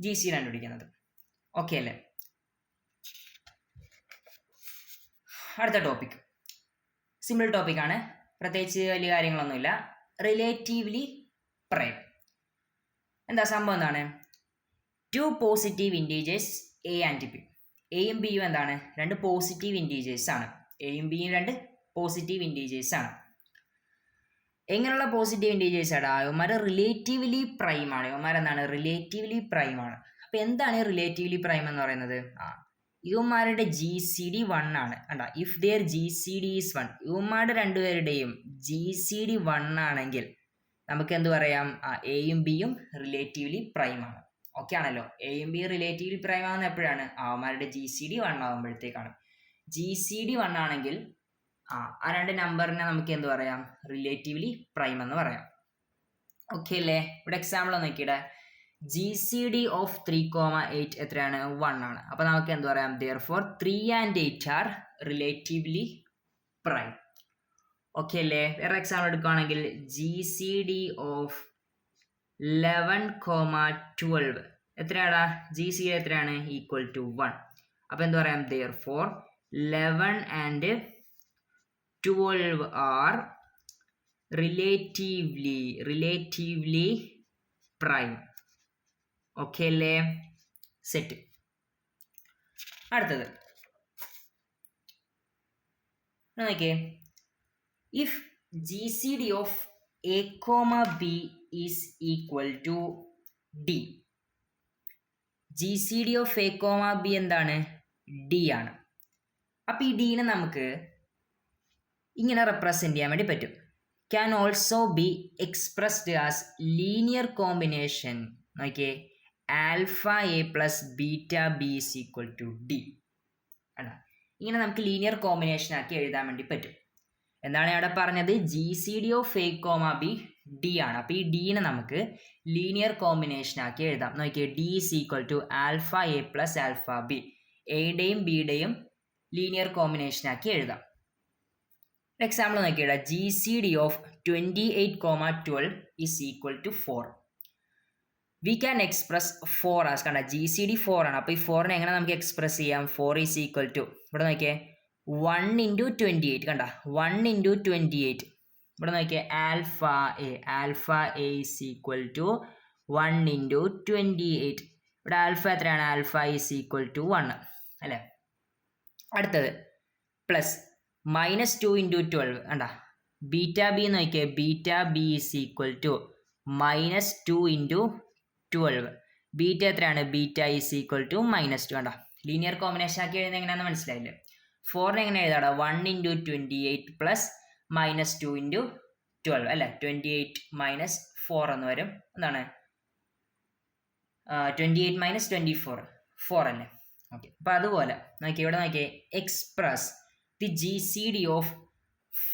GCD കണ്ടുപിടിക്കുന്നത്. ഓക്കെ അല്ലേ? അടുത്ത ടോപ്പിക് സിമ്പിൾ ടോപ്പിക്കാണ്, പ്രത്യേകിച്ച് വലിയ കാര്യങ്ങളൊന്നുമില്ല. Relatively prime. എന്താ സംഭവം? എന്താണ്? 2 positive integers A and B. എയും ബിയും എന്താണ്? 2 പോസിറ്റീവ് ഇൻറ്റീജേഴ്സ് ആണ്. എയും ബിയും 2 പോസിറ്റീവ് ഇൻറ്റീജേഴ്സ് ആണ്. എങ്ങനെയുള്ള പോസിറ്റീവ് ഇൻറ്റീജേഴ്സ് ആണ്? ഇവന്മാർ റിലേറ്റീവ്ലി പ്രൈം ആണ്. ഇവന്മാർ എന്താണ്? റിലേറ്റീവ്ലി പ്രൈം ആണ്. അപ്പോൾ എന്താണ് റിലേറ്റീവ്ലി പ്രൈം എന്ന് പറയുന്നത്? ഇവന്മാരുടെ GCD 1 ആണ്. കണ്ട, ഇഫ് ദിയർ GCD ഈസ് 1, ഇവന്മാരുടെ രണ്ടുപേരുടെയും GCD 1 ആണെങ്കിൽ നമുക്ക് എന്ത് പറയാം? എയും ബിയും റിലേറ്റീവ്ലി പ്രൈം ആണ്. ഓക്കെ ആണല്ലോ? എയും ബി റിലേറ്റീവ്ലി പ്രൈം ആവുന്ന എപ്പോഴാണ്? അവന്മാരുടെ GCD 1 ആകുമ്പോഴത്തേക്കാണ്. GCD 1 ആണെങ്കിൽ ആ 2 നമ്പറിനെ നമുക്ക് എന്ത് പറയാം? റിലേറ്റീവ്ലി പ്രൈം എന്ന് പറയാം. ഓക്കെ അല്ലേ? ഇവിടെ എക്സാമ്പിൾ നോക്കിയിട്ട് GCD ഓഫ് 3,8 എത്രയാണ്? 1 ആണ്. അപ്പോൾ നമുക്ക് എന്ത് പറയാം? therefore 3 and 8 are relatively prime. Okay അല്ലേ? വേറെ എക്സാമ്പിൾ എടുക്കുകയാണെങ്കിൽ GCD ഓഫ് 11,12 എത്രയാടാ? GCD എത്രയാണ്? Equal to 1. അപ്പോൾ എന്ത് പറയാം? therefore 11 and 12 are relatively prime. Okay അല്ലേ? സെറ്റ്. അടുത്തത് നോക്കിയേ. If GCD of A, B is equal to D. GCD of A, B എന്താണ്? D ആണ്. അപ്പോൾ ഈ ഡീനെ നമുക്ക് ഇങ്ങനെ റെപ്രസെൻ്റ് ചെയ്യാൻ വേണ്ടി പറ്റും. Can also be expressed as linear combination. നോക്കിയേ, alpha A plus beta B is equal to D. അല്ല, ഇങ്ങനെ നമുക്ക് ലീനിയർ കോമ്പിനേഷൻ ആക്കി എഴുതാൻ വേണ്ടി പറ്റും. എന്താണ് ഇവിടെ പറഞ്ഞത്? GCD of A, B D ആണ്. അപ്പോൾ ഈ ഡീനെ നമുക്ക് ലീനിയർ കോമ്പിനേഷൻ ആക്കി എഴുതാം. നോക്കിയേ, D is equal to alpha A plus alpha B. എയുടെയും ബിയുടെയും ലീനിയർ കോമ്പിനേഷൻ ആക്കി എഴുതാം. എക്സാമ്പിൾ നോക്കിയിടാ. GCD of 28,12 is equal to 4. We can express 4 as. കണ്ട, GCD 4 ആണ്. അപ്പോൾ ഈ 4നെ എങ്ങനെ നമുക്ക് എക്സ്പ്രസ് ചെയ്യാം? 4 ഈസ് ഈക്വൽ ടു, ഇവിടെ നോക്കിയേ, 1 into 28. കണ്ട, 1 into 28. ഇവിടെ നോക്കിയേ, alpha A is equal to 1 into 28. ഇവിടെ ആൽഫ എത്രയാണ്? ആൽഫ ഈസ് ഈക്വൽ ടു 1 അല്ലേ? അടുത്തത് പ്ലസ് -2 × 12 കണ്ട ബീറ്റ ബി എന്ന് നോക്കിയാൽ beta B is equal to -2 × 12. Beta എത്രയാണ്? Beta is equal to -2. കണ്ട ലീനിയർ കോമ്പിനേഷൻ ആക്കി എഴുതുന്നത് എങ്ങനെയാണെന്ന് മനസ്സിലായില്ലേ? 4 എങ്ങനെ എഴുതാടാ? 1 × 28 പ്ലസ് -2 × 12 അല്ലേ? 28 - 4 എന്ന് വരും. എന്താണ് 28 - 24 4 അല്ലേ? ഓക്കെ, അപ്പോൾ അതുപോലെ നോക്കിയേ, ഇവിടെ നോക്കിയേ express the GCD of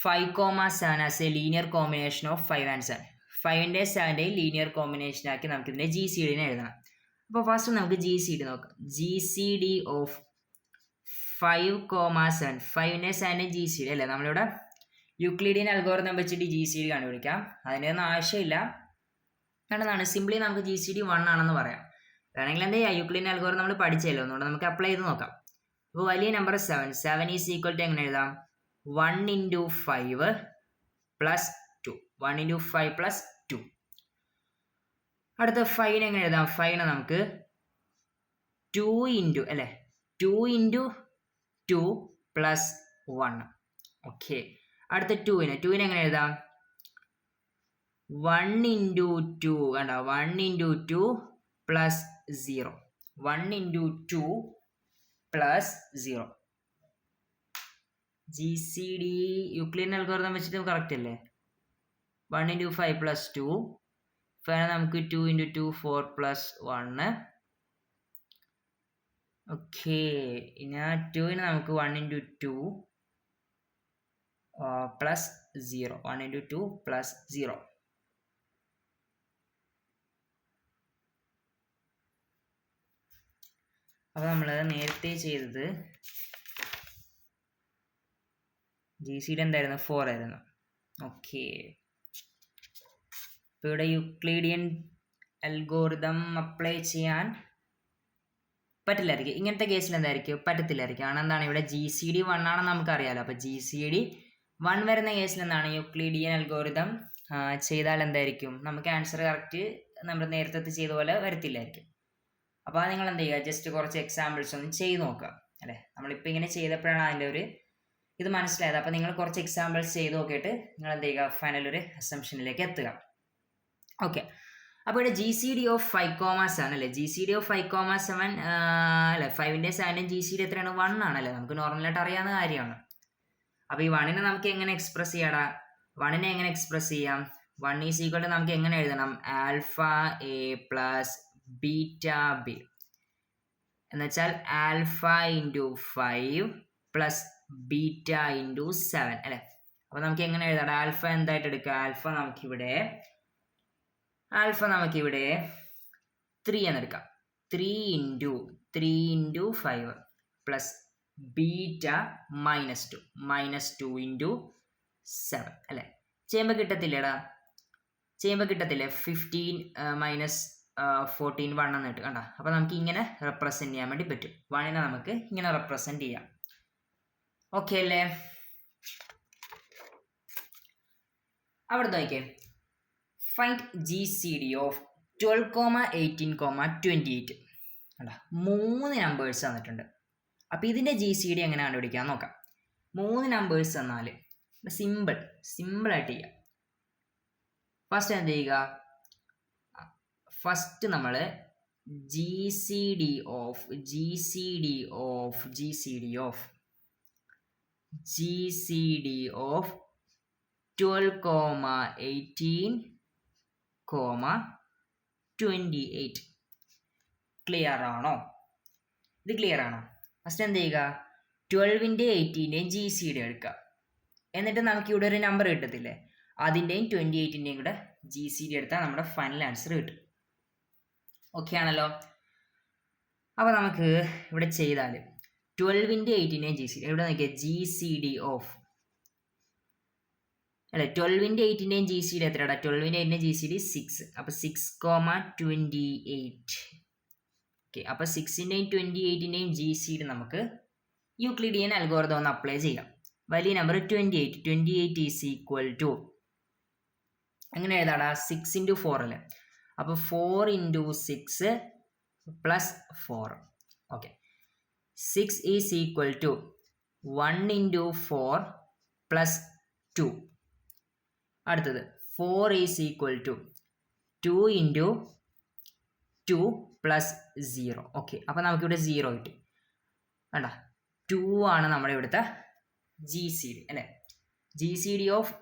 5,7 as a linear combination of 5 and 7. 5ൻ്റെ 7ൻ്റെയും ലീനിയർ കോമ്പിനേഷൻ ആക്കി നമുക്ക് ഇതിൻ്റെ GCDനെ എഴുതണം. അപ്പോൾ ഫസ്റ്റ് നമുക്ക് GCD നോക്കാം. GCD ഓഫ് 5,7 5ൻ്റെ 7ൻ്റെ GCD അല്ലേ? നമ്മളിവിടെ യൂക്ലിഡിയൻ അൽഗോരിതം വെച്ചിട്ട് GCD കണ്ടുപിടിക്കാം. അതിൻ്റെ ഒന്നും ആവശ്യമില്ല. കണ്ടതാണ്, സിംപ്ലി നമുക്ക് GCD 1 ആണെന്ന് പറയാം. വേണമെങ്കിൽ എന്താ ചെയ്യുക, യൂക്ലിഡിയൻ അൽഗോരിതം നമ്മൾ പഠിച്ചല്ലോ, അതുകൊണ്ട് നമുക്ക് അപ്ലൈ ചെയ്ത് നോക്കാം. അപ്പോൾ വലിയ നമ്പർ 7 ഈസ് ഈക്വൽ ടു എങ്ങനെ എഴുതാം? 1 × 5 + 2. 1 × 5 + 2. അടുത്ത 5 എങ്ങനെ എഴുതാം? 5 നമുക്ക് 2 × അല്ലേ? 2 × 2 + 1. ഓക്കെ, അടുത്ത 2നെ എങ്ങനെ എഴുതാം? 1 × 2 കണ്ട 1 × 2 + 0. 1 × 2 + 0. GCD യൂക്ലിഡിയൻ അൽഗോരിതം വെച്ചിട്ട് കറക്റ്റ് അല്ലേ? 1 × 5 + 2. 5 നമുക്ക് 2 × 2 4 + 1. ഓക്കെ, ഇനി 2ന് നമുക്ക് 1 × 2 + 0. 1 × 2 + 0. അപ്പോൾ നമ്മൾ നേരത്തെ ചെയ്തത് GCD എന്തായിരുന്നു? 4 ആയിരുന്നു. ഓക്കെ, ഇപ്പോൾ ഇവിടെ യൂക്ലിഡിയൻ അൽഗോരിതം അപ്ലൈ ചെയ്യാൻ പറ്റില്ലായിരിക്കും. ഇങ്ങനത്തെ കേസിൽ എന്തായിരിക്കും? പറ്റത്തില്ലായിരിക്കും. കാരണം എന്താണ്, ഇവിടെ GCD 1 ആണെന്ന് നമുക്കറിയാലോ. അപ്പോൾ GCD 1 വരുന്ന കേസിൽ എന്താണ്, യൂക്ലിഡിയൻ അൽഗോരിതം ചെയ്താൽ എന്തായിരിക്കും? നമുക്ക് ആൻസർ കറക്റ്റ് നമ്മൾ നേരത്തെ ചെയ്ത പോലെ വരത്തില്ലായിരിക്കും. അപ്പോൾ അത് നിങ്ങൾ എന്ത് ചെയ്യുക, ജസ്റ്റ് കുറച്ച് എക്സാമ്പിൾസ് ഒന്ന് ചെയ്ത് നോക്കുക അല്ലേ? നമ്മളിപ്പോൾ ഇങ്ങനെ ചെയ്തപ്പോഴാണ് അതിൻ്റെ ഒരു ഇത് മനസ്സിലായത്. അപ്പോൾ നിങ്ങൾ കുറച്ച് എക്സാമ്പിൾസ് ചെയ്ത് നോക്കിയിട്ട് നിങ്ങൾ എന്ത് ചെയ്യുക, ഫൈനൽ ഒരു അസംഷനിലേക്ക് എത്തുക. ഓക്കെ, അപ്പോൾ ഇവിടെ GCD ഓഫ് 5,7 അല്ലേ? GCD ഓഫ് 5,7 അല്ലേ? 5ൻ്റെ 7ൻ്റെ GCD എത്രയാണ്? 1 ആണല്ലേ? നമുക്ക് നോർമലായിട്ട് അറിയാവുന്ന കാര്യമാണ്. അപ്പോൾ ഈ 1നെ നമുക്ക് എങ്ങനെ എക്സ്പ്രസ് ചെയ്യാടാ? 1നെ എങ്ങനെ എക്സ്പ്രസ് ചെയ്യാം? 1 ഈസ് ഈക്വൽ ടു നമുക്ക് എങ്ങനെ എഴുതണം? α A + ബീറ്റ ബി എന്ന് വെച്ചാൽ α × 5 + ബീറ്റ × 7 അല്ലേ? അപ്പോൾ നമുക്ക് എങ്ങനെ എഴുതാം? ആൽഫ എന്തായിട്ട് എടുക്കുക? ആൽഫ നമുക്കിവിടെ 3 എന്നെടുക്കാം. 3 × 5 + ബീറ്റ -2 -2 × 7 അല്ലേ? ചെയ്യുമ്പോൾ കിട്ടത്തില്ലേടാ? ചെയ്യുമ്പോൾ കിട്ടത്തില്ലേ? 15 - 14 1 എന്ന് കിട്ടും. കണ്ടോ? അപ്പോൾ നമുക്ക് ഇങ്ങനെ റെപ്രസെൻറ്റ് ചെയ്യാൻ വേണ്ടി പറ്റും. 1നെ നമുക്ക് ഇങ്ങനെ റെപ്രസെൻറ്റ് ചെയ്യാം. ഓക്കെ അല്ലേ? അവിടെ നോക്കിയേ, ഫൈൻഡ് GCD ഓഫ് 12, 18, 28. കണ്ടോ? 3 നമ്പേഴ്സ് തന്നിട്ടുണ്ട്. അപ്പോൾ ഇതിൻ്റെ GCD എങ്ങനെ കണ്ടുപിടിക്കാൻ നോക്കാം. 3 നമ്പേഴ്സ് തന്നാൽ സിമ്പിളായിട്ട് ചെയ്യാം. ഫസ്റ്റ് എന്ത് ചെയ്യുക? ഫസ്റ്റ് നമ്മൾ GCD ഓഫ് 12, 18, 28 ക്ലിയർ ആണോ? ഇത് ക്ലിയർ ആണോ? ഫസ്റ്റ് എന്ത് ചെയ്യുക? 12ൻ്റെയും 18ൻ്റെയും GCD എടുക്കുക. എന്നിട്ട് നമുക്ക് ഇവിടെ ഒരു നമ്പർ കിട്ടത്തില്ലേ? അതിൻ്റെയും 28ൻ്റെയും കൂടെ GCD എടുത്താൽ നമ്മുടെ ഫൈനൽ ആൻസർ കിട്ടും. ഓക്കെ ആണല്ലോ? അപ്പോൾ നമുക്ക് ഇവിടെ ചെയ്താൽ 12ൻ്റെയും 18ൻ്റെയും GCD ഇവിടെ നോക്കിയാൽ GCD ഓഫ് അല്ലേ? 12ൻ്റെയും 18ൻ്റെയും GCD എത്രയാണ്? 12ൻ്റെയും 18ൻ്റെയും GCD 6. അപ്പോൾ 6, 28. ഓക്കെ, അപ്പോൾ 6ൻ്റെയും 28ൻ്റെയും GCD നമുക്ക് യൂക്ലിഡിയൻ അൽഗോരിതം ഒന്ന് അപ്ലൈ ചെയ്യാം. വലിയ നമ്പർ 28 ഈസ് ഈക്വൽ ടു എങ്ങനെ എഴുതാടാ? 6 × 4 അല്ലേ? അപ്പോൾ 4 × 6 + 4. Okay, 6 is equal to 1 into 4 plus 2. അടുത്തത് 4 is equal to 2 into 2 plus 0. Okay, അപ്പോൾ നമുക്കിവിടെ 0 കിട്ടി. വേണ്ട, 2 ആണ് നമ്മുടെ ഇവിടുത്തെ ജി സി ഡി അല്ലേ. ജി സി ഡി ഓഫ്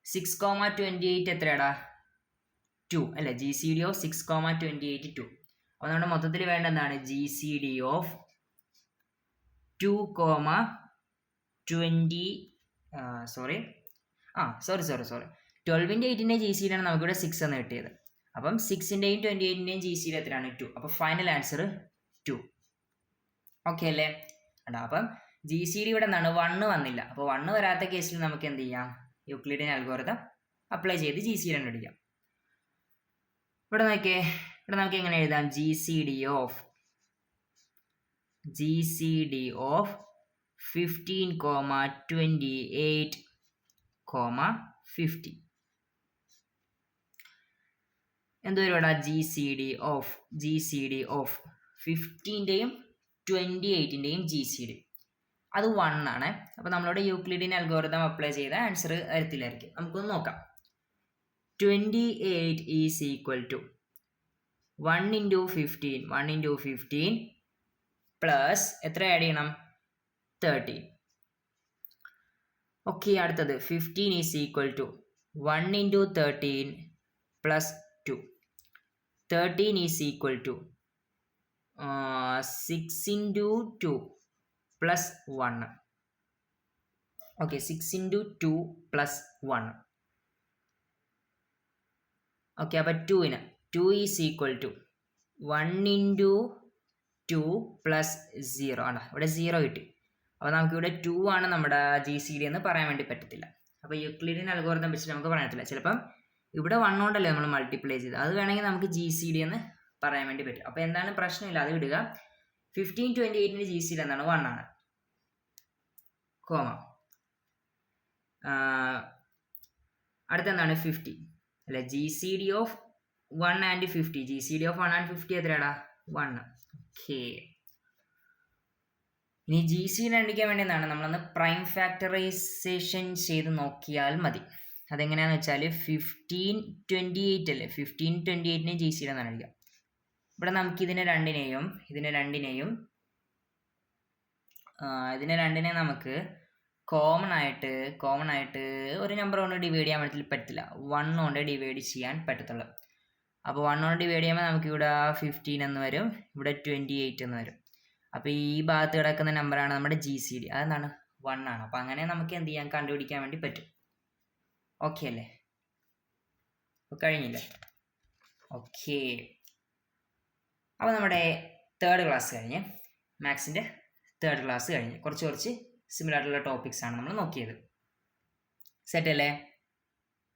6,28 എത്രയാടാ? 2 അല്ലേ. G C D of 6,28 2. അപ്പോൾ നമ്മുടെ മൊത്തത്തിൽ വേണ്ട എന്താണ്? G C D of 2,20 sorry 12ൻ്റെ 8ൻ്റെ ജി സി ഡി ആണ് നമുക്കിവിടെ 6 എന്ന് കിട്ടിയത്. അപ്പം 6ൻ്റെയും 28ൻ്റെയും ജി സി ഡി എത്രയാണ്? 2. അപ്പോൾ ഫൈനൽ ആൻസർ 2. ഓക്കെ അല്ലേ? അപ്പം ജി സി ഡി ഇവിടെ എന്താണ്? 1 വന്നില്ല. അപ്പോൾ 1 വരാത്ത കേസിൽ നമുക്ക് എന്ത് ചെയ്യാം? യൂക്ലിഡിയൻ അൽഗോരിതം അപ്ലൈ ചെയ്ത് ജി സി ഡി കണ്ടുപിടിക്കാം. ഇവിടെ നോക്കിയേ, ഇവിടെ നമുക്ക് എങ്ങനെ എഴുതാം? ജി സി ഡി ഓഫ് 15,28,50 എന്ത് വരും ഇവിടെ? ജി സി ഡി ഓഫ് 15ൻ്റെയും 28ൻ്റെയും ജി സി ഡി അത് 1 ആണ്. അപ്പോൾ നമ്മളിവിടെ യൂക്ലിഡിയൻ അൽഗോരിതം അപ്ലൈ ചെയ്ത ആൻസർ വരത്തില്ലായിരിക്കും. നമുക്കൊന്ന് നോക്കാം. 28 is equal to 1 into 15 plus എത്ര ആഡ് ചെയ്യണം? 13. ഓക്കെ, അടുത്തത് 15 is equal to 1 into 13 plus 2. 13 is equal to 6 into 2 plus 1. Okay, 6 into 2 plus 1. Okay, അപ്പോൾ 2 is equal to 1 into 2 plus 0 ആണ്. ഇവിടെ 0 കിട്ടി. അപ്പോൾ നമുക്കിവിടെ 2 ആണ് നമ്മുടെ ജി സി ഡി എന്ന് പറയാൻ വേണ്ടി പറ്റത്തില്ല. അപ്പോൾ യൂക്ലിഡിയൻ അൽഗോരിതം വെച്ചിട്ട് നമുക്ക് പറയാൻ പറ്റില്ല. ചിലപ്പം ഇവിടെ 1 കൊണ്ടല്ലേ നമ്മൾ മൾട്ടിപ്ലൈ ചെയ്ത്, അത് വേണമെങ്കിൽ നമുക്ക് ജി സി ഡി എന്ന് പറയാൻ വേണ്ടി പറ്റും. അപ്പോൾ എന്താണ് പ്രശ്നമില്ല, അത് വിടുക. 1528ൻ്റെ ജി സി ഡി എന്താണ്? 1 ആണ്. കോമ അടുത്തെന്താണ്? 50 അല്ലെ. G C D of 1 and 50. G C D of 1 and 50 എത്രയാടാ? 1. Okay, ഇനി ജി സി ഡി കണ്ടുപിടിക്കാൻ വേണ്ടി എന്താണ്? നമ്മളൊന്ന് പ്രൈം ഫാക്ടറൈസേഷൻ ചെയ്ത് നോക്കിയാൽ മതി. അതെങ്ങനെയാണെന്ന് വെച്ചാൽ 1528 അല്ലേ, 1528നെ ജി സി ഡി എന്ന് കണ്ടുപിടിക്കാം. ഇവിടെ നമുക്ക് ഇതിനെ രണ്ടിനെയും നമുക്ക് കോമൺ ആയിട്ട് ഒരു നമ്പർ കൊണ്ട് ഡിവൈഡ് ചെയ്യാൻ പറ്റത്തില്ല. 1 കൊണ്ട് ഡിവൈഡ് ചെയ്യാൻ പറ്റത്തുള്ളൂ. അപ്പോൾ 1 കൊണ്ട് ഡിവൈഡ് ചെയ്യുമ്പോൾ നമുക്ക് ഇവിടെ 15 എന്ന് വരും, ഇവിടെ 28 എന്ന് വരും. അപ്പോൾ ഈ ഭാഗത്ത് കിടക്കുന്ന നമ്പറാണ് നമ്മുടെ ജി സി ഡി. അതെന്താണ്? 1 ആണ്. അപ്പോൾ അങ്ങനെ നമുക്ക് എന്ത് ചെയ്യാൻ? കണ്ടുപിടിക്കാൻ വേണ്ടി പറ്റും. ഓക്കെ അല്ലേ? അപ്പോൾ കഴിഞ്ഞില്ലേ? ഓക്കെ, അപ്പോൾ നമ്മുടെ 3rd ക്ലാസ് കഴിഞ്ഞ്, മാത്സിൻ്റെ 3rd ക്ലാസ് കഴിഞ്ഞ് കുറച്ച് സിമിലർ ആയിട്ടുള്ള ടോപ്പിക്സ് ആണ് നമ്മൾ നോക്കിയത്. സെറ്റ് അല്ലേ?